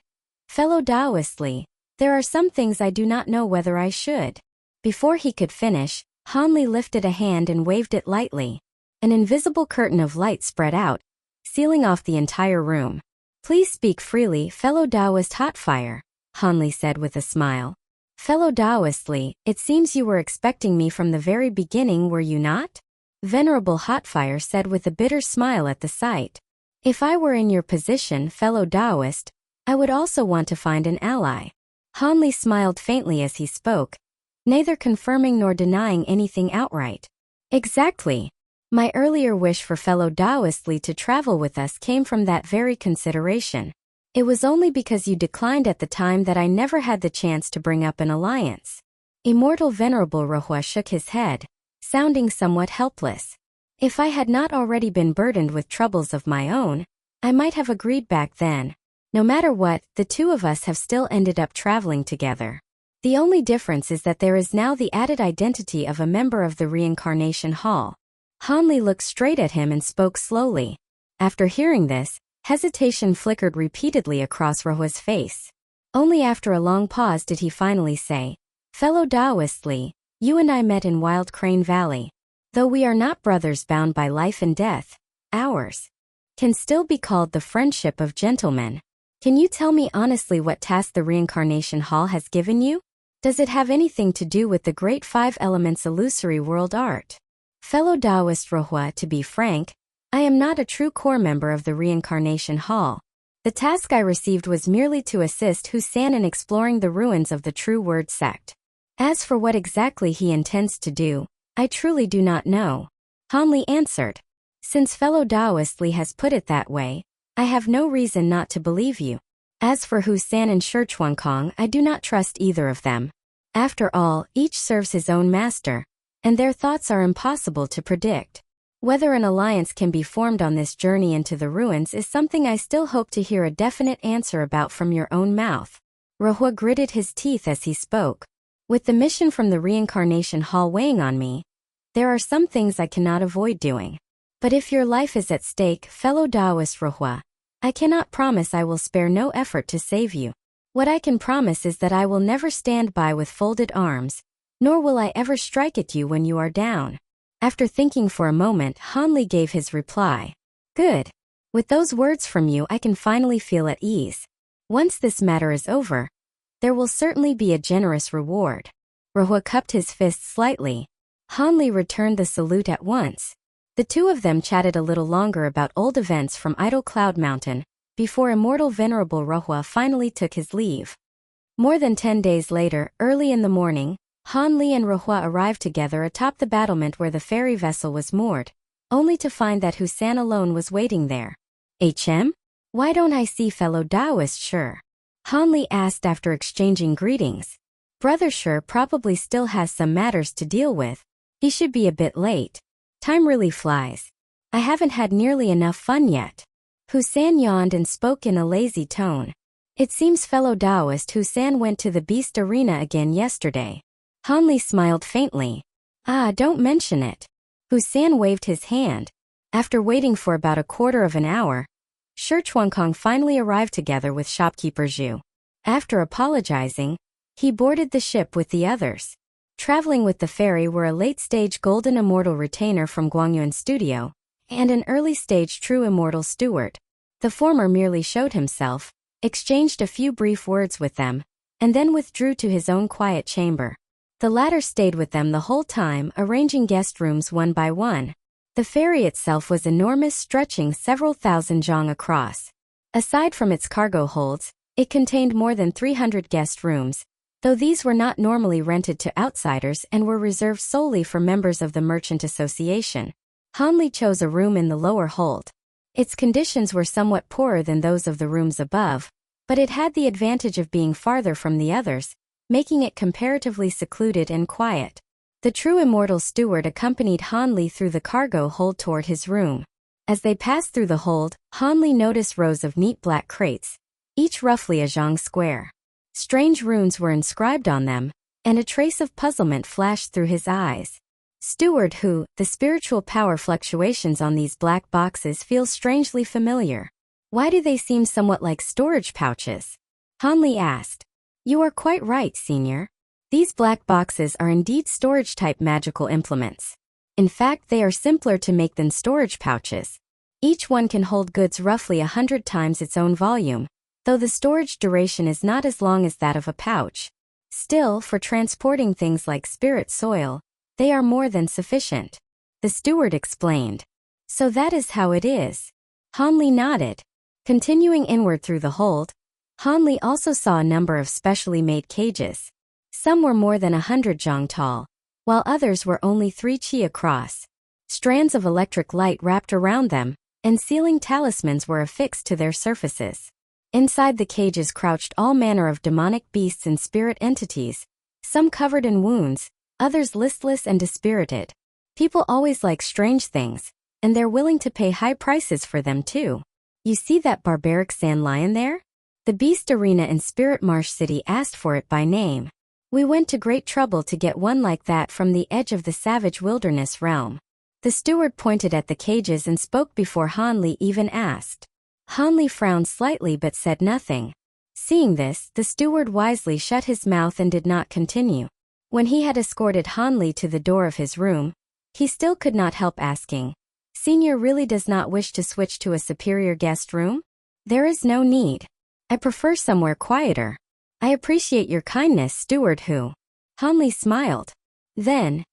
"Fellow Taoist Li, there are some things I do not know whether I should." Before he could finish, Han Li lifted a hand and waved it lightly. An invisible curtain of light spread out, sealing off the entire room. "Please speak freely, fellow Taoist Hotfire," Han Li said with a smile. "Fellow Taoist Li, it seems you were expecting me from the very beginning, were you not?" Venerable Hotfire said with a bitter smile at the sight. "If I were in your position, fellow Taoist, I would also want to find an ally." Han Li smiled faintly as he spoke, neither confirming nor denying anything outright. "Exactly. My earlier wish for fellow Taoist Li to travel with us came from that very consideration. It was only because you declined at the time that I never had the chance to bring up an alliance." Immortal Venerable Rohua shook his head, sounding somewhat helpless. "If I had not already been burdened with troubles of my own, I might have agreed back then. No matter what, the 2 of us have still ended up traveling together. The only difference is that there is now the added identity of a member of the Reincarnation Hall." Han Li looked straight at him and spoke slowly. After hearing this, hesitation flickered repeatedly across Rohua's face. Only after a long pause did he finally say, "Fellow Taoist Li, you and I met in Wild Crane Valley. Though we are not brothers bound by life and death, ours can still be called the friendship of gentlemen. Can you tell me honestly what task the Reincarnation Hall has given you? Does it have anything to do with the Great 5 Elements illusory world art?" "Fellow Taoist Rohua, to be frank, I am not a true core member of the Reincarnation Hall. The task I received was merely to assist Husan in exploring the ruins of the True Word sect. As for what exactly he intends to do, I truly do not know," Han Li answered. "Since fellow Taoist Li has put it that way, I have no reason not to believe you." As for Hu San and Shi Chuankong, I do not trust either of them. After all, each serves his own master, and their thoughts are impossible to predict. Whether an alliance can be formed on this journey into the ruins is something I still hope to hear a definite answer about from your own mouth. Rohua gritted his teeth as he spoke. With the mission from the reincarnation hall weighing on me, there are some things I cannot avoid doing. But if your life is at stake, fellow Taoist Rohua, I cannot promise I will spare no effort to save you. What I can promise is that I will never stand by with folded arms, nor will I ever strike at you when you are down. After thinking for a moment, Han Li gave his reply. Good. With those words from you, I can finally feel at ease. Once this matter is over, there will certainly be a generous reward. Rohua cupped his fists slightly. Han Li returned the salute at once. The two of them chatted a little longer about old events from Idle Cloud Mountain, before Immortal Venerable Rohua finally took his leave. More than 10 days later, early in the morning, Han Li and Rohua arrived together atop the battlement where the ferry vessel was moored, only to find that Hu San alone was waiting there. HM? Why don't I see fellow Taoist Shi? Han Li asked after exchanging greetings. Brother Shi probably still has some matters to deal with. He should be a bit late. Time really flies. I haven't had nearly enough fun yet. Hu San yawned and spoke in a lazy tone. It seems fellow Taoist Hu San went to the Beast Arena again yesterday. Han Li smiled faintly. Don't mention it. Hu San waved his hand. After waiting for about a quarter of an hour, Shi Chuankong finally arrived together with shopkeeper Zhu. After apologizing, he boarded the ship with the others. Traveling with the ferry were a late-stage golden immortal retainer from Guangyuan Studio, and an early-stage true immortal steward. The former merely showed himself, exchanged a few brief words with them, and then withdrew to his own quiet chamber. The latter stayed with them the whole time, arranging guest rooms one by one. The ferry itself was enormous, stretching several thousand zhang across. Aside from its cargo holds, it contained more than 300 guest rooms, though these were not normally rented to outsiders and were reserved solely for members of the Merchant Association. Han Li chose a room in the lower hold. Its conditions were somewhat poorer than those of the rooms above, but it had the advantage of being farther from the others, making it comparatively secluded and quiet. The true immortal steward accompanied Han Li through the cargo hold toward his room. As they passed through the hold, Han Li noticed rows of neat black crates, each roughly a zhang square. Strange runes were inscribed on them, and a trace of puzzlement flashed through his eyes. Steward Hu, the spiritual power fluctuations on these black boxes feel strangely familiar. Why do they seem somewhat like storage pouches? Han Li asked. You are quite right, Senior. These black boxes are indeed storage-type magical implements. In fact, they are simpler to make than storage pouches. Each one can hold goods roughly 100 times its own volume, though the storage duration is not as long as that of a pouch. Still, for transporting things like spirit soil, they are more than sufficient. The steward explained. So that is how it is. Han Li nodded. Continuing inward through the hold, Han Li also saw a number of specially made cages. Some were more than 100 zhang tall, while others were only 3 qi across. Strands of electric light wrapped around them, and sealing talismans were affixed to their surfaces. Inside the cages crouched all manner of demonic beasts and spirit entities, some covered in wounds, others listless and dispirited. People always like strange things, and they're willing to pay high prices for them too. You see that barbaric sand lion there? The Beast Arena in Spirit Marsh City asked for it by name. We went to great trouble to get one like that from the edge of the savage wilderness realm. The steward pointed at the cages and spoke before Han Li even asked. Han Li frowned slightly but said nothing. Seeing this, the steward wisely shut his mouth and did not continue. When he had escorted Han Li to the door of his room, he still could not help asking, Senior really does not wish to switch to a superior guest room? There is no need. I prefer somewhere quieter. I appreciate your kindness, Steward Hu. Han Li smiled. Then,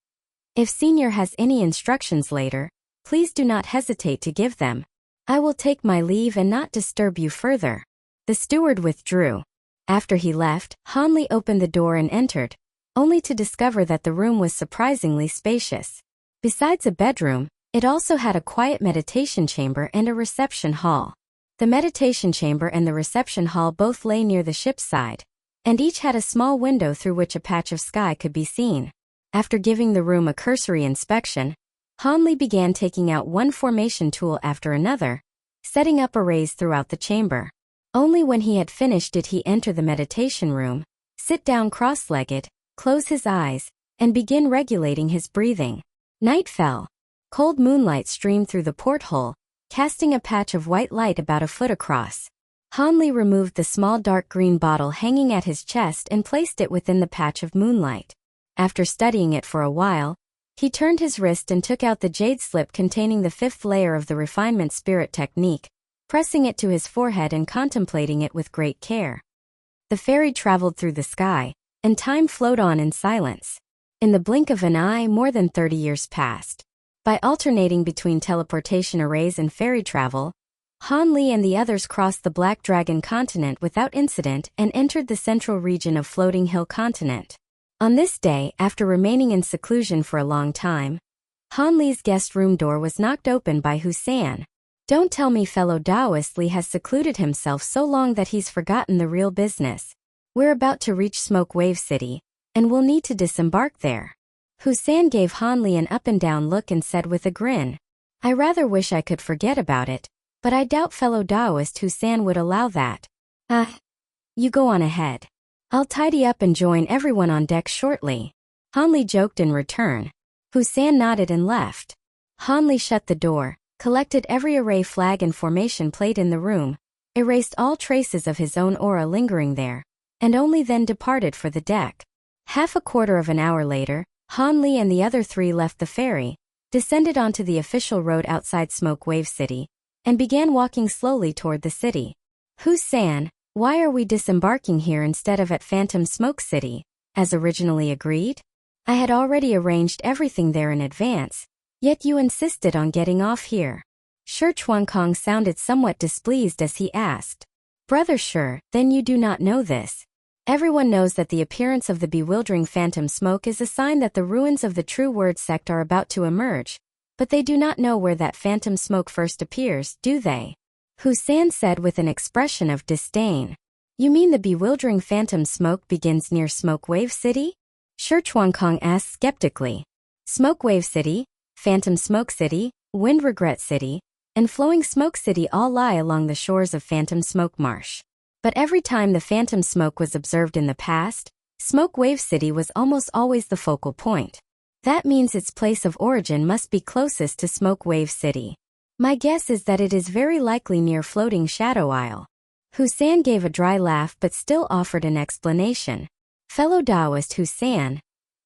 if Senior has any instructions later, please do not hesitate to give them. I will take my leave and not disturb you further. The steward withdrew. After he left, Han Li opened the door and entered, only to discover that the room was surprisingly spacious. Besides a bedroom, it also had a quiet meditation chamber and a reception hall. The meditation chamber and the reception hall both lay near the ship's side, and each had a small window through which a patch of sky could be seen. After giving the room a cursory inspection, Hanli began taking out one formation tool after another, setting up arrays throughout the chamber. Only when he had finished did he enter the meditation room, sit down cross-legged, close his eyes, and begin regulating his breathing. Night fell. Cold moonlight streamed through the porthole, casting a patch of white light about a foot across. Hanli removed the small dark green bottle hanging at his chest and placed it within the patch of moonlight. After studying it for a while, he turned his wrist and took out the jade slip containing the 5th layer of the refinement spirit technique, pressing it to his forehead and contemplating it with great care. The ferry traveled through the sky, and time flowed on in silence. In the blink of an eye, more than 30 years passed. By alternating between teleportation arrays and ferry travel, Hanli and the others crossed the Black Dragon continent without incident and entered the central region of Floating Hill Continent. On this day, after remaining in seclusion for a long time, Hanli's guest room door was knocked open by Husan. Don't tell me fellow Taoist Li has secluded himself so long that he's forgotten the real business. We're about to reach Smoke Wave City, and we'll need to disembark there. Husan gave Hanli an up-and-down look and said with a grin, I rather wish I could forget about it, but I doubt fellow Taoist Husan would allow that. You go on ahead. I'll tidy up and join everyone on deck shortly. Hanli joked in return. Husan nodded and left. Hanli shut the door, collected every array flag and formation plate in the room, erased all traces of his own aura lingering there, and only then departed for the deck. Half a quarter of an hour later, Hanli and the other 3 left the ferry, descended onto the official road outside Smoke Wave City, and began walking slowly toward the city. Husan, why are we disembarking here instead of at Phantom Smoke City, as originally agreed? I had already arranged everything there in advance, yet you insisted on getting off here. Shi Chuankong sounded somewhat displeased as he asked. Brother Shi, then you do not know this. Everyone knows that the appearance of the bewildering phantom smoke is a sign that the ruins of the True Word sect are about to emerge, but they do not know where that phantom smoke first appears, do they? Husan said with an expression of disdain. You mean the bewildering phantom smoke begins near Smoke Wave City? Shi Chuankong asked skeptically. Smoke Wave City, Phantom Smoke City, Wind Regret City, and Flowing Smoke City all lie along the shores of Phantom Smoke Marsh. But every time the phantom smoke was observed in the past, Smoke Wave City was almost always the focal point. That means its place of origin must be closest to Smoke Wave City. My guess is that it is very likely near Floating Shadow Isle. Husan gave a dry laugh but still offered an explanation. Fellow Taoist Husan,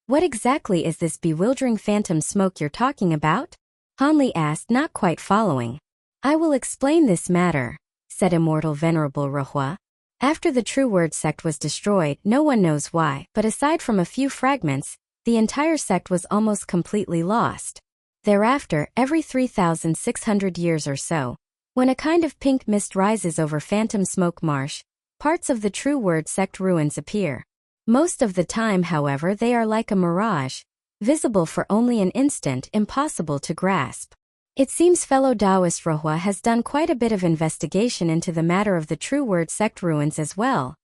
what exactly is this bewildering phantom smoke you're talking about? Hanli asked, not quite following. I will explain this matter, said Immortal Venerable Rohua. After the True Word sect was destroyed, no one knows why, but aside from a few fragments, the entire sect was almost completely lost. Thereafter, every 3,600 years or so, when a kind of pink mist rises over Phantom Smoke Marsh, parts of the True Word sect ruins appear. Most of the time, however, they are like a mirage, visible for only an instant, impossible to grasp. It seems fellow Taoist Rohua has done quite a bit of investigation into the matter of the True Word sect ruins as well.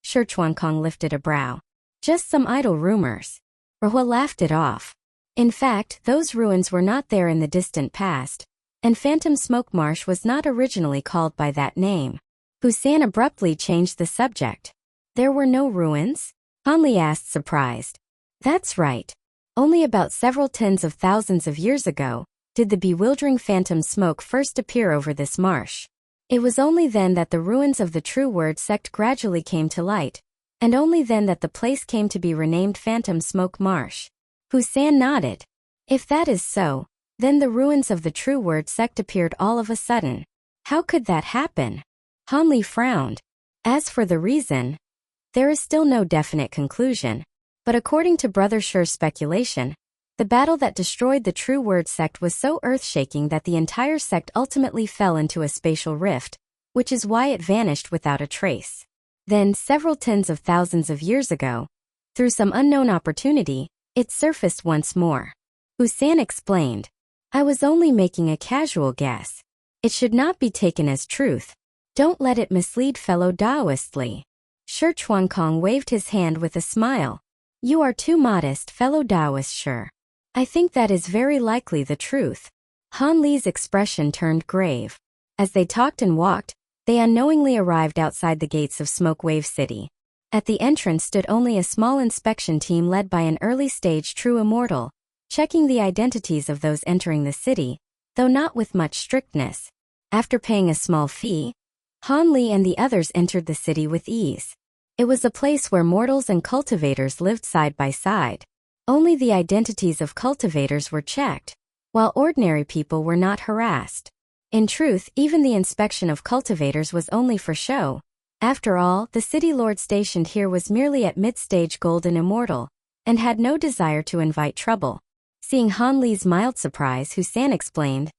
Shi Chuankong lifted a brow. Just some idle rumors. Rohua laughed it off. In fact, those ruins were not there in the distant past, and Phantom Smoke Marsh was not originally called by that name. Husan abruptly changed the subject. There were no ruins? Hanli asked, surprised. That's right. Only about several tens of thousands of years ago did the bewildering phantom smoke first appear over this marsh. It was only then that the ruins of the True Word sect gradually came to light, and only then that the place came to be renamed Phantom Smoke Marsh. Husan nodded. If that is so, then the ruins of the True Word sect appeared all of a sudden. How could that happen? Hanli frowned. As for the reason, there is still no definite conclusion, but according to Brother Shi's speculation, the battle that destroyed the True Word sect was so earth-shaking that the entire sect ultimately fell into a spatial rift, which is why it vanished without a trace. Then, several tens of thousands of years ago, through some unknown opportunity, it surfaced once more. Husan explained. I was only making a casual guess. It should not be taken as truth, Don't let it mislead fellow Taoist Li. Shi Chuankong waved his hand with a smile. You are too modest, fellow Taoist Shi. I think that is very likely the truth. Han Li's expression turned grave. As they talked and walked, they unknowingly arrived outside the gates of Smoke Wave City. At the entrance stood only a small inspection team led by an early-stage true immortal, checking the identities of those entering the city, though not with much strictness. After paying a small fee, Han Li and the others entered the city with ease. It was a place where mortals and cultivators lived side by side. Only the identities of cultivators were checked, while ordinary people were not harassed. In truth, even the inspection of cultivators was only for show. After all, the city lord stationed here was merely at mid-stage golden immortal, and had no desire to invite trouble. Seeing Han Li's mild surprise, Husan explained,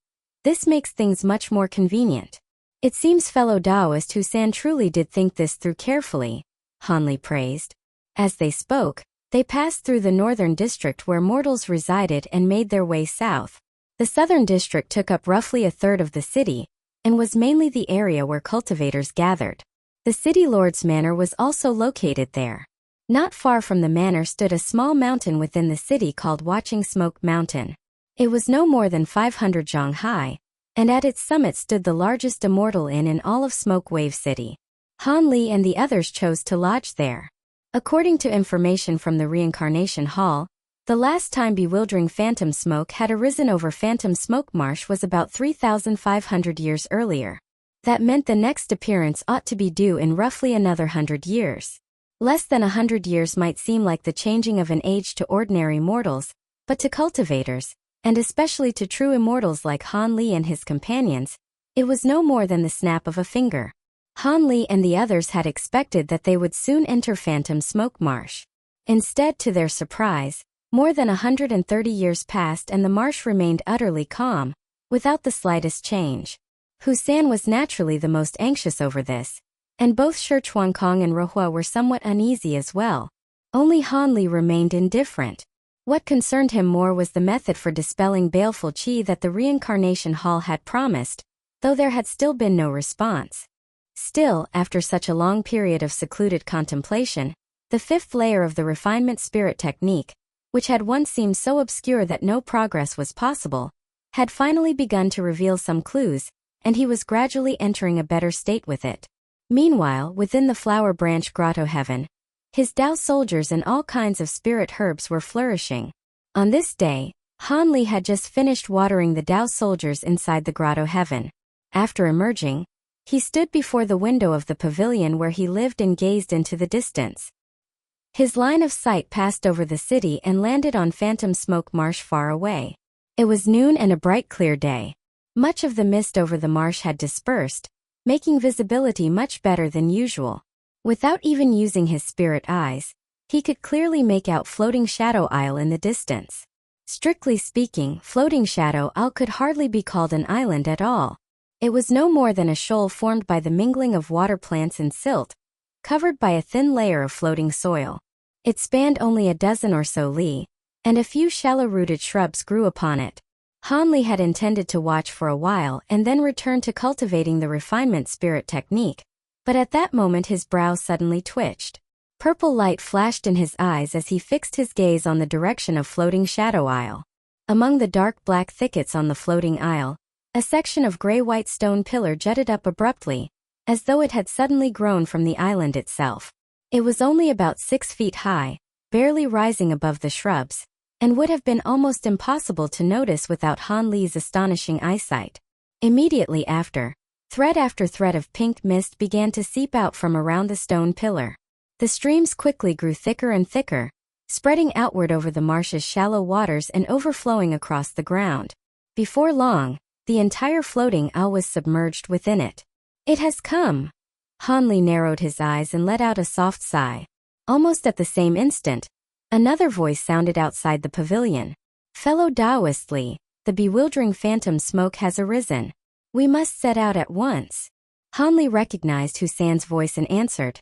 "This makes things much more convenient." It seems fellow Taoist Husan truly did think this through carefully, Han Li praised. As they spoke, they passed through the northern district where mortals resided and made their way south. The southern district took up roughly a third of the city, and was mainly the area where cultivators gathered. The city lord's manor was also located there. Not far from the manor stood a small mountain within the city called Watching Smoke Mountain. It was no more than 500 zhang high, and at its summit stood the largest immortal inn in all of Smoke Wave City. Han Li and the others chose to lodge there. According to information from the Reincarnation Hall, the last time bewildering phantom smoke had arisen over Phantom Smoke Marsh was about 3,500 years earlier. That meant the next appearance ought to be due in roughly another 100 years. Less than 100 years might seem like the changing of an age to ordinary mortals, but to cultivators, and especially to true immortals like Han Li and his companions, it was no more than the snap of a finger. Han Li and the others had expected that they would soon enter Phantom Smoke Marsh. Instead, to their surprise, more than 130 years passed and the marsh remained utterly calm, without the slightest change. Husan was naturally the most anxious over this, and both Shi Chuankong and Rohua were somewhat uneasy as well. Only Han Li remained indifferent. What concerned him more was the method for dispelling baleful qi that the Reincarnation Hall had promised, though there had still been no response. Still, after such a long period of secluded contemplation, the fifth layer of the refinement spirit technique, which had once seemed so obscure that no progress was possible, had finally begun to reveal some clues, and he was gradually entering a better state with it. Meanwhile, within the Flower Branch Grotto Heaven, his Tao soldiers and all kinds of spirit herbs were flourishing. On this day, Han Li had just finished watering the Tao soldiers inside the Grotto Heaven. After emerging, he stood before the window of the pavilion where he lived and gazed into the distance. His line of sight passed over the city and landed on Phantom Smoke Marsh far away. It was noon and a bright clear day. Much of the mist over the marsh had dispersed, making visibility much better than usual. Without even using his spirit eyes, he could clearly make out Floating Shadow Isle in the distance. Strictly speaking, Floating Shadow Isle could hardly be called an island at all. It was no more than a shoal formed by the mingling of water plants and silt, covered by a thin layer of floating soil. It spanned only a dozen or so li, and a few shallow-rooted shrubs grew upon it. Han Li had intended to watch for a while and then return to cultivating the refinement spirit technique, but at that moment his brow suddenly twitched. Purple light flashed in his eyes as he fixed his gaze on the direction of Floating Shadow Isle. Among the dark black thickets on the floating isle, a section of gray-white stone pillar jutted up abruptly, as though it had suddenly grown from the island itself. It was only about 6 feet high, barely rising above the shrubs, and would have been almost impossible to notice without Han Li's astonishing eyesight. Immediately after thread of pink mist began to seep out from around the stone pillar. The streams quickly grew thicker and thicker, spreading outward over the marsh's shallow waters and overflowing across the ground. Before long, the entire floating isle was submerged within it. It has come! Han Li narrowed his eyes and let out a soft sigh. Almost at the same instant, another voice sounded outside the pavilion. Fellow Taoist Li, the bewildering phantom smoke has arisen. We must set out at once. Han Li recognized Husan's voice and answered.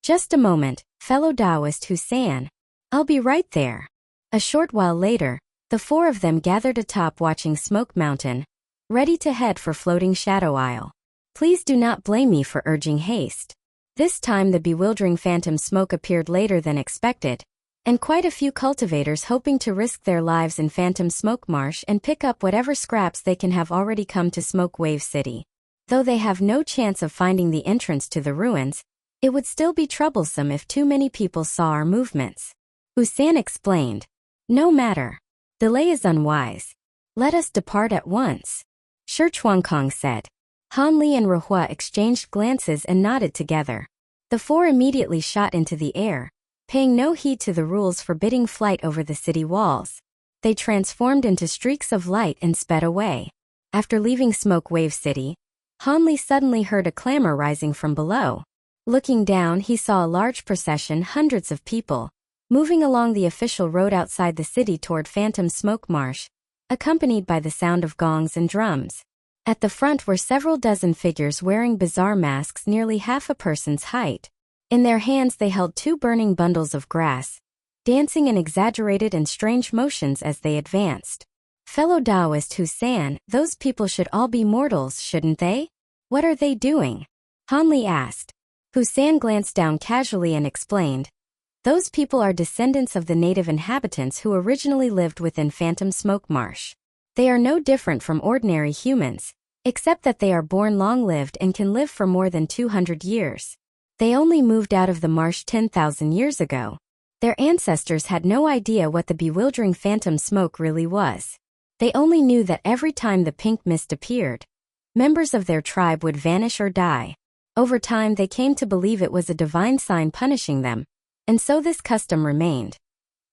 Just a moment, fellow Taoist Husan. I'll be right there. A short while later, the four of them gathered atop Watching Smoke Mountain, ready to head for Floating Shadow Isle. Please do not blame me for urging haste. This time the bewildering phantom smoke appeared later than expected, and quite a few cultivators hoping to risk their lives in Phantom Smoke Marsh and pick up whatever scraps they can have already come to Smoke Wave City. Though they have no chance of finding the entrance to the ruins, it would still be troublesome if too many people saw our movements. Husan explained. No matter. Delay is unwise. Let us depart at once. Shi Chuankong said. Han Li and Ruhua exchanged glances and nodded together. The four immediately shot into the air, paying no heed to the rules forbidding flight over the city walls. They transformed into streaks of light and sped away. After leaving Smoke Wave City, Han Li suddenly heard a clamor rising from below. Looking down, he saw a large procession, hundreds of people, moving along the official road outside the city toward Phantom Smoke Marsh, accompanied by the sound of gongs and drums. At the front were several dozen figures wearing bizarre masks nearly half a person's height. In their hands they held two burning bundles of grass, dancing in exaggerated and strange motions as they advanced. Fellow Taoist Husan, those people should all be mortals, shouldn't they? What are they doing? Han Li asked. Husan glanced down casually and explained. Those people are descendants of the native inhabitants who originally lived within Phantom Smoke Marsh. They are no different from ordinary humans, except that they are born long-lived and can live for more than 200 years. They only moved out of the marsh 10,000 years ago. Their ancestors had no idea what the bewildering phantom smoke really was. They only knew that every time the pink mist appeared, members of their tribe would vanish or die. Over time they came to believe it was a divine sign punishing them, and so this custom remained.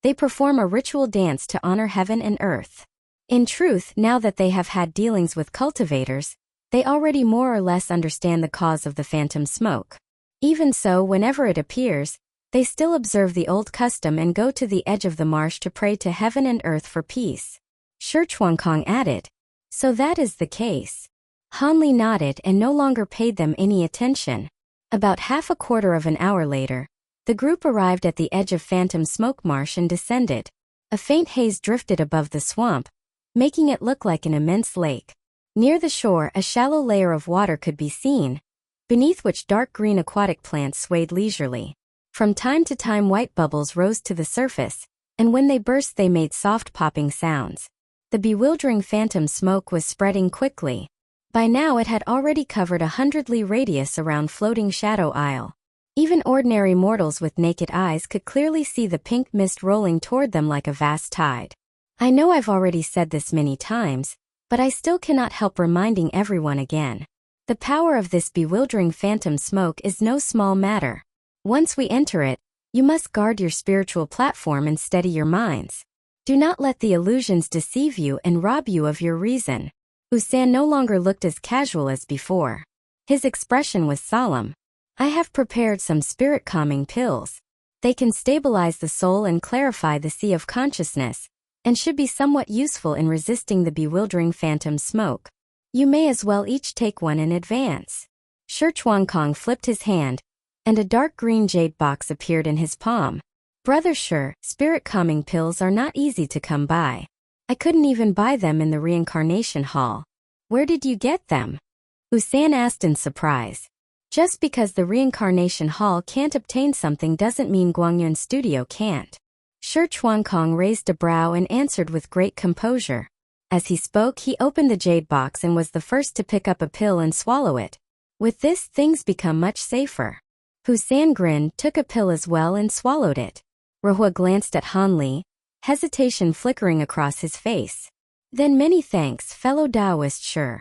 They perform a ritual dance to honor heaven and earth. In truth, now that they have had dealings with cultivators, they already more or less understand the cause of the phantom smoke. Even so, whenever it appears, they still observe the old custom and go to the edge of the marsh to pray to heaven and earth for peace. Shi Chuankong added. So that is the case. Han Li nodded and no longer paid them any attention. About half a quarter of an hour later, the group arrived at the edge of Phantom Smoke Marsh and descended. A faint haze drifted above the swamp, making it look like an immense lake. Near the shore, a shallow layer of water could be seen, beneath which dark green aquatic plants swayed leisurely. From time to time white bubbles rose to the surface, and when they burst they made soft popping sounds. The bewildering phantom smoke was spreading quickly. By now it had already covered 100 li radius around Floating Shadow Isle. Even ordinary mortals with naked eyes could clearly see the pink mist rolling toward them like a vast tide. I know I've already said this many times, but I still cannot help reminding everyone again. The power of this bewildering phantom smoke is no small matter. Once we enter it, you must guard your spiritual platform and steady your minds. Do not let the illusions deceive you and rob you of your reason. Husan no longer looked as casual as before. His expression was solemn. I have prepared some spirit-calming pills. They can stabilize the soul and clarify the sea of consciousness, and should be somewhat useful in resisting the bewildering phantom smoke. You may as well each take one in advance. Shi Chuankong flipped his hand, and a dark green jade box appeared in his palm. Brother Shi, spirit-calming pills are not easy to come by. I couldn't even buy them in the reincarnation hall. Where did you get them? Husan asked in surprise. Just because the reincarnation hall can't obtain something doesn't mean Guangyun Studio can't. Shi Chuankong raised a brow and answered with great composure. As he spoke, he opened the jade box and was the first to pick up a pill and swallow it. With this, things become much safer. Husan grinned, took a pill as well and swallowed it. Ruhua glanced at Han Li, hesitation flickering across his face. Then many thanks, fellow Taoist Shi.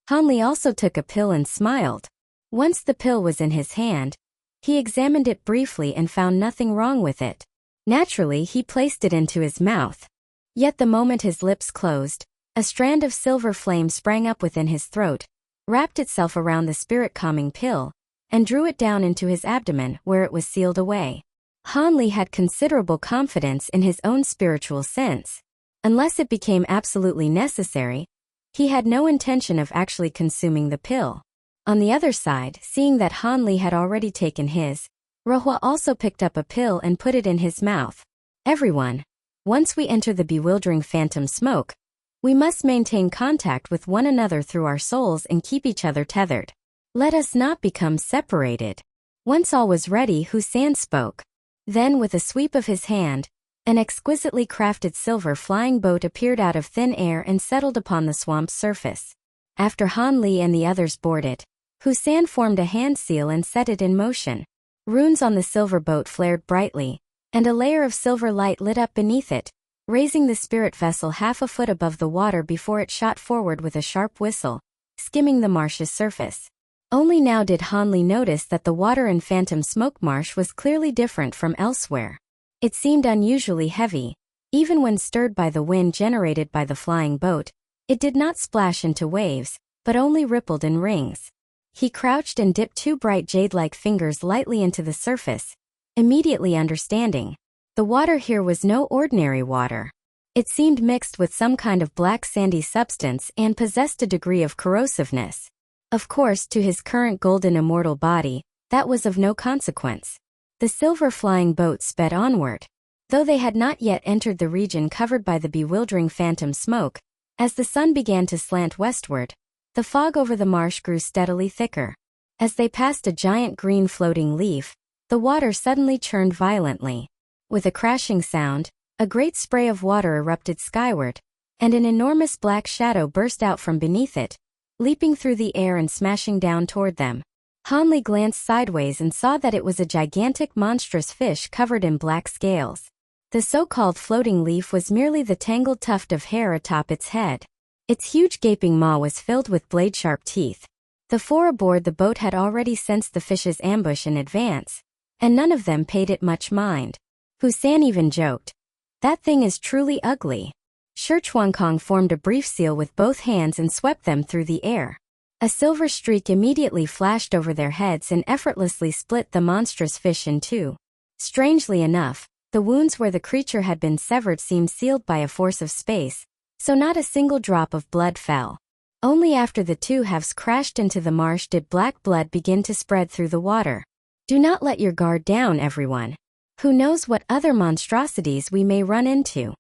Han Li also took a pill and smiled. Once the pill was in his hand, he examined it briefly and found nothing wrong with it. Naturally, he placed it into his mouth. Yet the moment his lips closed, a strand of silver flame sprang up within his throat, wrapped itself around the spirit-calming pill, and drew it down into his abdomen where it was sealed away. Han Li had considerable confidence in his own spiritual sense. Unless it became absolutely necessary, he had no intention of actually consuming the pill. On the other side, seeing that Han Li had already taken his, Ruhua also picked up a pill and put it in his mouth. Everyone, once we enter the bewildering phantom smoke, we must maintain contact with one another through our souls and keep each other tethered. Let us not become separated. Once all was ready, Husan spoke. Then, with a sweep of his hand, an exquisitely crafted silver flying boat appeared out of thin air and settled upon the swamp's surface. After Han Li and the others boarded, Husan formed a hand seal and set it in motion. Runes on the silver boat flared brightly, and a layer of silver light lit up beneath it, raising the spirit vessel half a foot above the water before it shot forward with a sharp whistle, skimming the marsh's surface. Only now did Han Li notice that the water in Phantom Smoke Marsh was clearly different from elsewhere. It seemed unusually heavy. Even when stirred by the wind generated by the flying boat, it did not splash into waves, but only rippled in rings. He crouched and dipped two bright jade-like fingers lightly into the surface, immediately understanding. The water here was no ordinary water. It seemed mixed with some kind of black sandy substance and possessed a degree of corrosiveness. Of course, to his current golden immortal body, that was of no consequence. The silver flying boat sped onward. Though they had not yet entered the region covered by the bewildering phantom smoke, as the sun began to slant westward, the fog over the marsh grew steadily thicker. As they passed a giant green floating leaf, the water suddenly churned violently. With a crashing sound, a great spray of water erupted skyward, and an enormous black shadow burst out from beneath it, leaping through the air and smashing down toward them. Han Li glanced sideways and saw that it was a gigantic monstrous fish covered in black scales. The so-called floating leaf was merely the tangled tuft of hair atop its head. Its huge gaping maw was filled with blade-sharp teeth. The four aboard the boat had already sensed the fish's ambush in advance, and none of them paid it much mind. Husan even joked, "That thing is truly ugly." Shi Chuankong formed a brief seal with both hands and swept them through the air. A silver streak immediately flashed over their heads and effortlessly split the monstrous fish in two. Strangely enough, the wounds where the creature had been severed seemed sealed by a force of space, so not a single drop of blood fell. Only after the two halves crashed into the marsh did black blood begin to spread through the water. Do not let your guard down, everyone. Who knows what other monstrosities we may run into?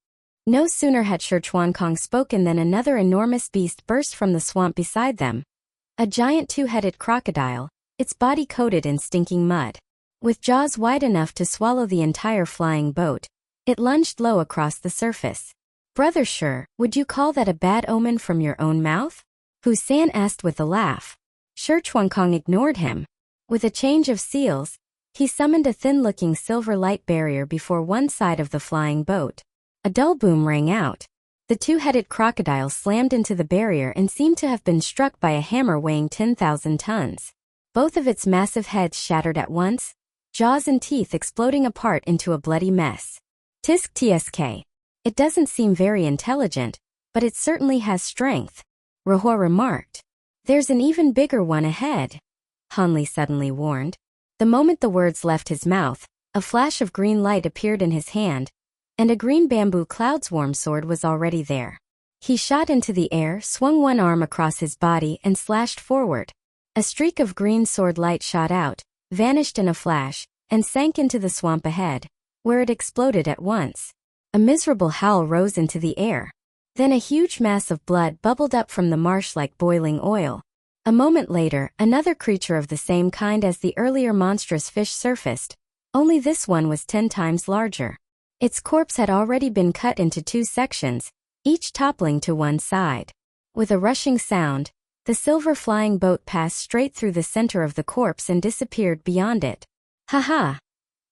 No sooner had Shi Chuankong spoken than another enormous beast burst from the swamp beside them. A giant two-headed crocodile, its body coated in stinking mud. With jaws wide enough to swallow the entire flying boat, it lunged low across the surface. "Brother Shi, would you call that a bad omen from your own mouth?" Husan asked with a laugh. Shi Chuankong ignored him. With a change of seals, he summoned a thin-looking silver light barrier before one side of the flying boat. A dull boom rang out. The two-headed crocodile slammed into the barrier and seemed to have been struck by a hammer weighing 10,000 tons. Both of its massive heads shattered at once, jaws and teeth exploding apart into a bloody mess. "Tisk tsk. It doesn't seem very intelligent, but it certainly has strength," Rahua remarked. "There's an even bigger one ahead," Han Li suddenly warned. The moment the words left his mouth, a flash of green light appeared in his hand, and a green bamboo cloudswarm sword was already there. He shot into the air, swung one arm across his body and slashed forward. A streak of green sword light shot out, vanished in a flash, and sank into the swamp ahead, where it exploded at once. A miserable howl rose into the air. Then a huge mass of blood bubbled up from the marsh like boiling oil. A moment later, another creature of the same kind as the earlier monstrous fish surfaced, only this one was 10 times larger. Its corpse had already been cut into 2 sections, each toppling to one side. With a rushing sound, the silver flying boat passed straight through the center of the corpse and disappeared beyond it. "Ha!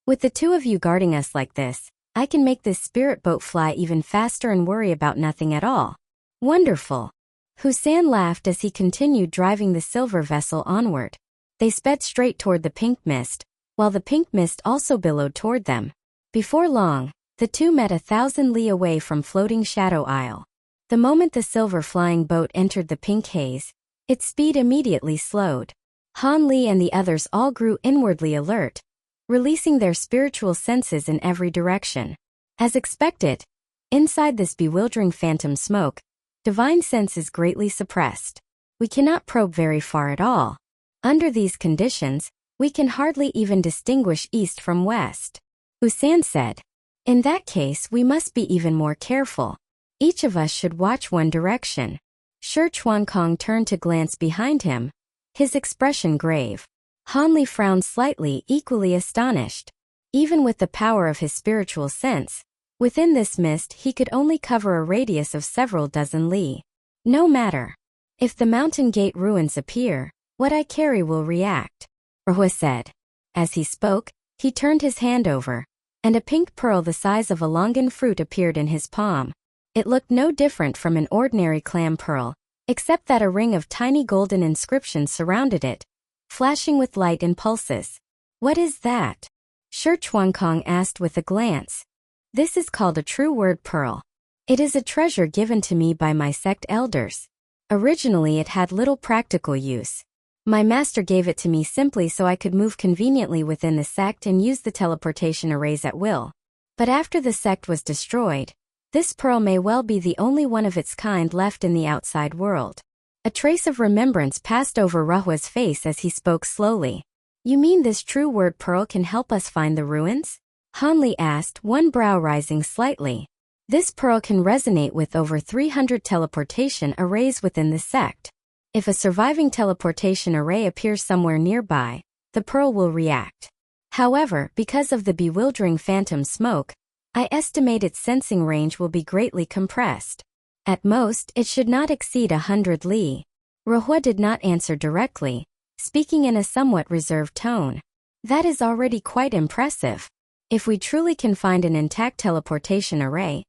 With the two of you guarding us like this, I can make this spirit boat fly even faster and worry about nothing at all. Wonderful." Husan laughed as he continued driving the silver vessel onward. They sped straight toward the pink mist, while the pink mist also billowed toward them. Before long, the two met 1,000 li away from floating Shadow Isle. The moment the silver flying boat entered the pink haze, its speed immediately slowed. Han Li and the others all grew inwardly alert, releasing their spiritual senses in every direction. As expected, inside this bewildering phantom smoke, divine sense is greatly suppressed. We cannot probe very far at all. Under these conditions, we can hardly even distinguish east from west. Husan said, "In that case, we must be even more careful. Each of us should watch one direction." Shi Chuankong turned to glance behind him, his expression grave. Hanli frowned slightly, equally astonished. Even with the power of his spiritual sense, within this mist he could only cover a radius of several dozen li. No matter. If the mountain gate ruins appear, what I carry will react, Donhua said. As he spoke, he turned his hand over, and a pink pearl the size of a longan fruit appeared in his palm. It looked no different from an ordinary clam pearl, except that a ring of tiny golden inscriptions surrounded it, flashing with light and pulses. What is that? Shi Chuankong asked with a glance. This is called a true word pearl. It is a treasure given to me by my sect elders. Originally it had little practical use. My master gave it to me simply so I could move conveniently within the sect and use the teleportation arrays at will. But after the sect was destroyed, this pearl may well be the only one of its kind left in the outside world. A trace of remembrance passed over Donhua's face as he spoke slowly. You mean this true word pearl can help us find the ruins? Hanli asked, one brow rising slightly. This pearl can resonate with over 300 teleportation arrays within the sect. If a surviving teleportation array appears somewhere nearby, the pearl will react. However, because of the bewildering phantom smoke, I estimate its sensing range will be greatly compressed. At most, it should not exceed 100 li. Donhua did not answer directly, speaking in a somewhat reserved tone. That is already quite impressive. If we truly can find an intact teleportation array,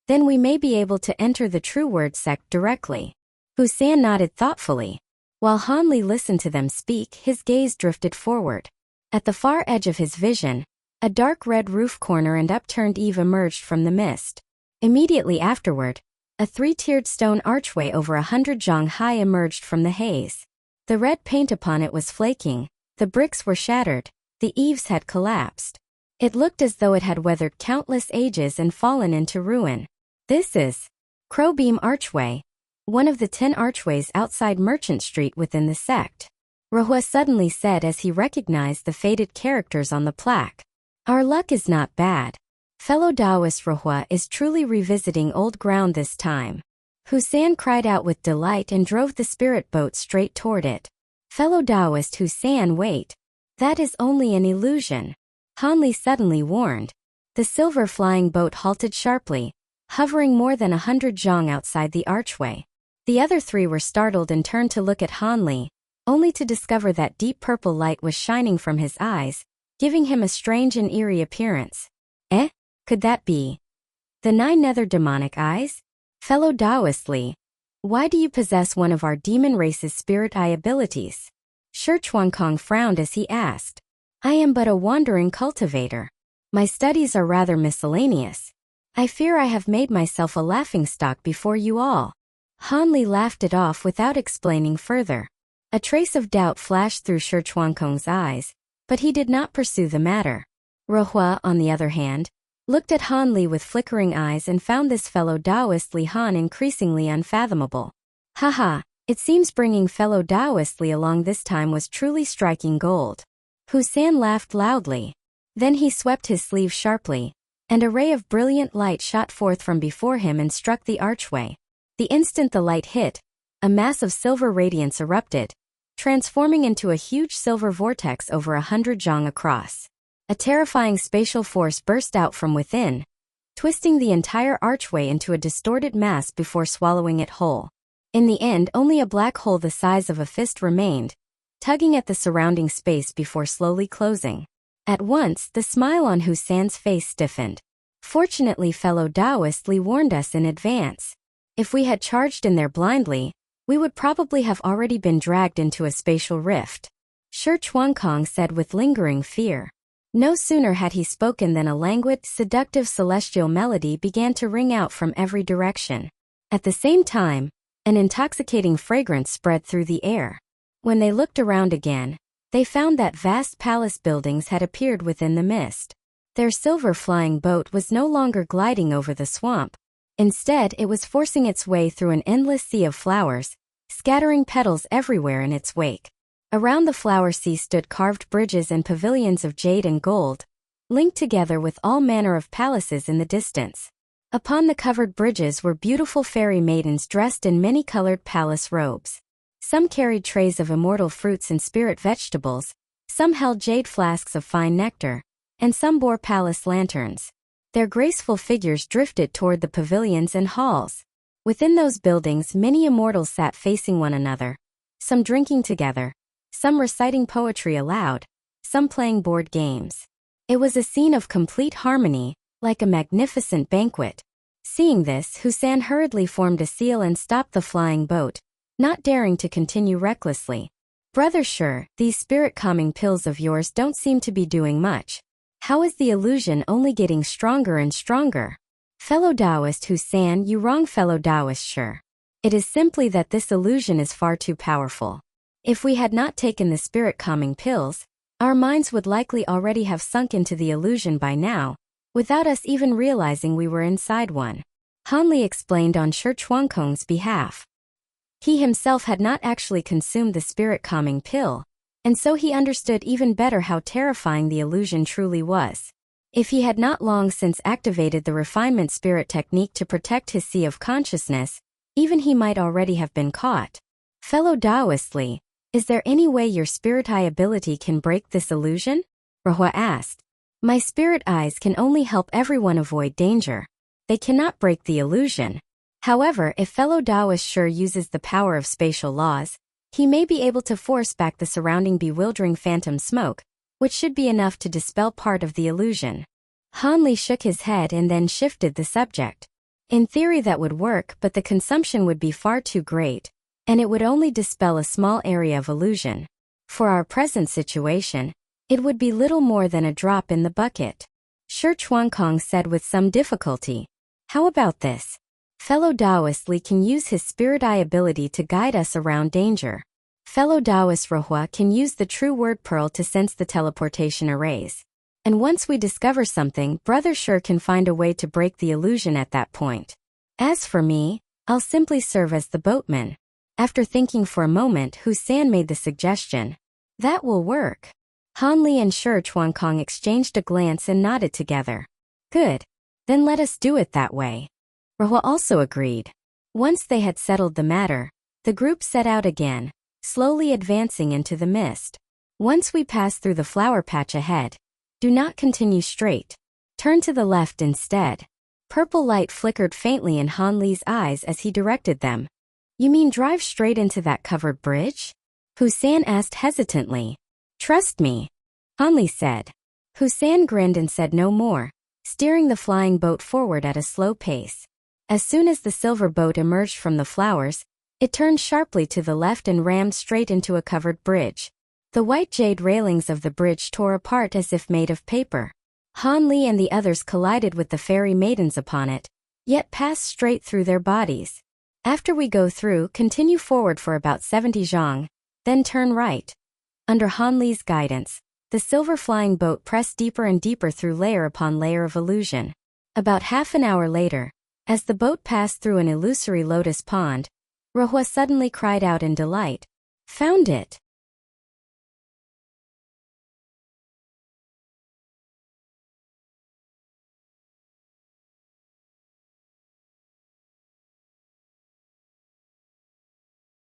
then we may be able to enter the True Word sect directly. Husan nodded thoughtfully. While Hanli listened to them speak, his gaze drifted forward. At the far edge of his vision, a dark red roof corner and upturned eave emerged from the mist. Immediately afterward, a three-tiered stone archway over 100 zhang high emerged from the haze. The red paint upon it was flaking, the bricks were shattered, the eaves had collapsed. It looked as though it had weathered countless ages and fallen into ruin. This is Crowbeam Archway, one of the 10 archways outside Merchant Street within the sect. Donhua suddenly said as he recognized the faded characters on the plaque. Our luck is not bad. Fellow Taoist Donhua is truly revisiting old ground this time. Husan cried out with delight and drove the spirit boat straight toward it. Fellow Taoist Husan, wait. That is only an illusion. Hanli suddenly warned. The silver flying boat halted sharply, hovering more than 100 zhang outside the archway. The other three were startled and turned to look at Hanli, only to discover that deep purple light was shining from his eyes, giving him a strange and eerie appearance. Could that be the 9 nether demonic eyes? Fellow Taoist Li, why do you possess one of our demon race's spirit eye abilities? Shi Chuankong frowned as he asked. I am but a wandering cultivator. My studies are rather miscellaneous. I fear I have made myself a laughingstock before you all. Hanli laughed it off without explaining further. A trace of doubt flashed through Shi Chuankong's eyes, but he did not pursue the matter. Donhua, on the other hand, looked at Hanli with flickering eyes and found this fellow Taoist Li Han increasingly unfathomable. Haha, it seems bringing fellow Taoist Li along this time was truly striking gold. Husan laughed loudly. Then he swept his sleeve sharply, and a ray of brilliant light shot forth from before him and struck the archway. The instant the light hit, a mass of silver radiance erupted, transforming into a huge silver vortex over 100 zhang across. A terrifying spatial force burst out from within, twisting the entire archway into a distorted mass before swallowing it whole. In the end, only a black hole the size of a fist remained, tugging at the surrounding space before slowly closing. At once, the smile on Husan's face stiffened. Fortunately, fellow Taoist Li warned us in advance. If we had charged in there blindly, we would probably have already been dragged into a spatial rift. Shi Chuankong said with lingering fear. No sooner had he spoken than a languid, seductive celestial melody began to ring out from every direction. At the same time, an intoxicating fragrance spread through the air. When they looked around again, they found that vast palace buildings had appeared within the mist. Their silver flying boat was no longer gliding over the swamp. Instead, it was forcing its way through an endless sea of flowers, scattering petals everywhere in its wake. Around the flower sea stood carved bridges and pavilions of jade and gold, linked together with all manner of palaces in the distance. Upon the covered bridges were beautiful fairy maidens dressed in many-colored palace robes. Some carried trays of immortal fruits and spirit vegetables, some held jade flasks of fine nectar, and some bore palace lanterns. Their graceful figures drifted toward the pavilions and halls. Within those buildings, many immortals sat facing one another, some drinking together, some reciting poetry aloud, some playing board games. It was a scene of complete harmony, like a magnificent banquet. Seeing this, Husan hurriedly formed a seal and stopped the flying boat, not daring to continue recklessly. Brother Sure, these spirit-calming pills of yours don't seem to be doing much. How is the illusion only getting stronger and stronger? Fellow Taoist Husan, you wrong, fellow Taoist Sure. It is simply that this illusion is far too powerful. If we had not taken the spirit-calming pills, our minds would likely already have sunk into the illusion by now, without us even realizing we were inside one. Hanli explained on Shi Chuangkong's behalf. He himself had not actually consumed the spirit-calming pill, and so he understood even better how terrifying the illusion truly was. If he had not long since activated the refinement spirit technique to protect his sea of consciousness, even he might already have been caught. Fellow Taoist Li, is there any way your spirit eye ability can break this illusion? Rahua asked. My spirit eyes can only help everyone avoid danger. They cannot break the illusion. However, if fellow Taoist Sure uses the power of spatial laws, he may be able to force back the surrounding bewildering phantom smoke, which should be enough to dispel part of the illusion. Hanli shook his head and then shifted the subject. In theory that would work, but the consumption would be far too great, and it would only dispel a small area of illusion. For our present situation, it would be little more than a drop in the bucket. Shi Chuangkong said with some difficulty. How about this? Fellow Taoist Li can use his spirit eye ability to guide us around danger. Fellow Taoist Rahua can use the true word pearl to sense the teleportation arrays. And once we discover something, Brother Sure can find a way to break the illusion at that point. As for me, I'll simply serve as the boatman. After thinking for a moment, Husan made the suggestion. That will work. Hanli and Shi Chuangkong exchanged a glance and nodded together. Good. Then let us do it that way. Rahua also agreed. Once they had settled the matter, the group set out again, slowly advancing into the mist. Once we pass through the flower patch ahead, do not continue straight. Turn to the left instead. Purple light flickered faintly in Hanli's eyes as he directed them. You mean drive straight into that covered bridge? Husan asked hesitantly. Trust me, Hanli said. Husan grinned and said no more, steering the flying boat forward at a slow pace. As soon as the silver boat emerged from the flowers, it turned sharply to the left and rammed straight into a covered bridge. The white jade railings of the bridge tore apart as if made of paper. Hanli and the others collided with the fairy maidens upon it, yet passed straight through their bodies. After we go through, continue forward for about 70 zhang, then turn right. Under Hanli's guidance, the silver flying boat pressed deeper and deeper through layer upon layer of illusion. About half an hour later, as the boat passed through an illusory lotus pond, Rahua suddenly cried out in delight. Found it!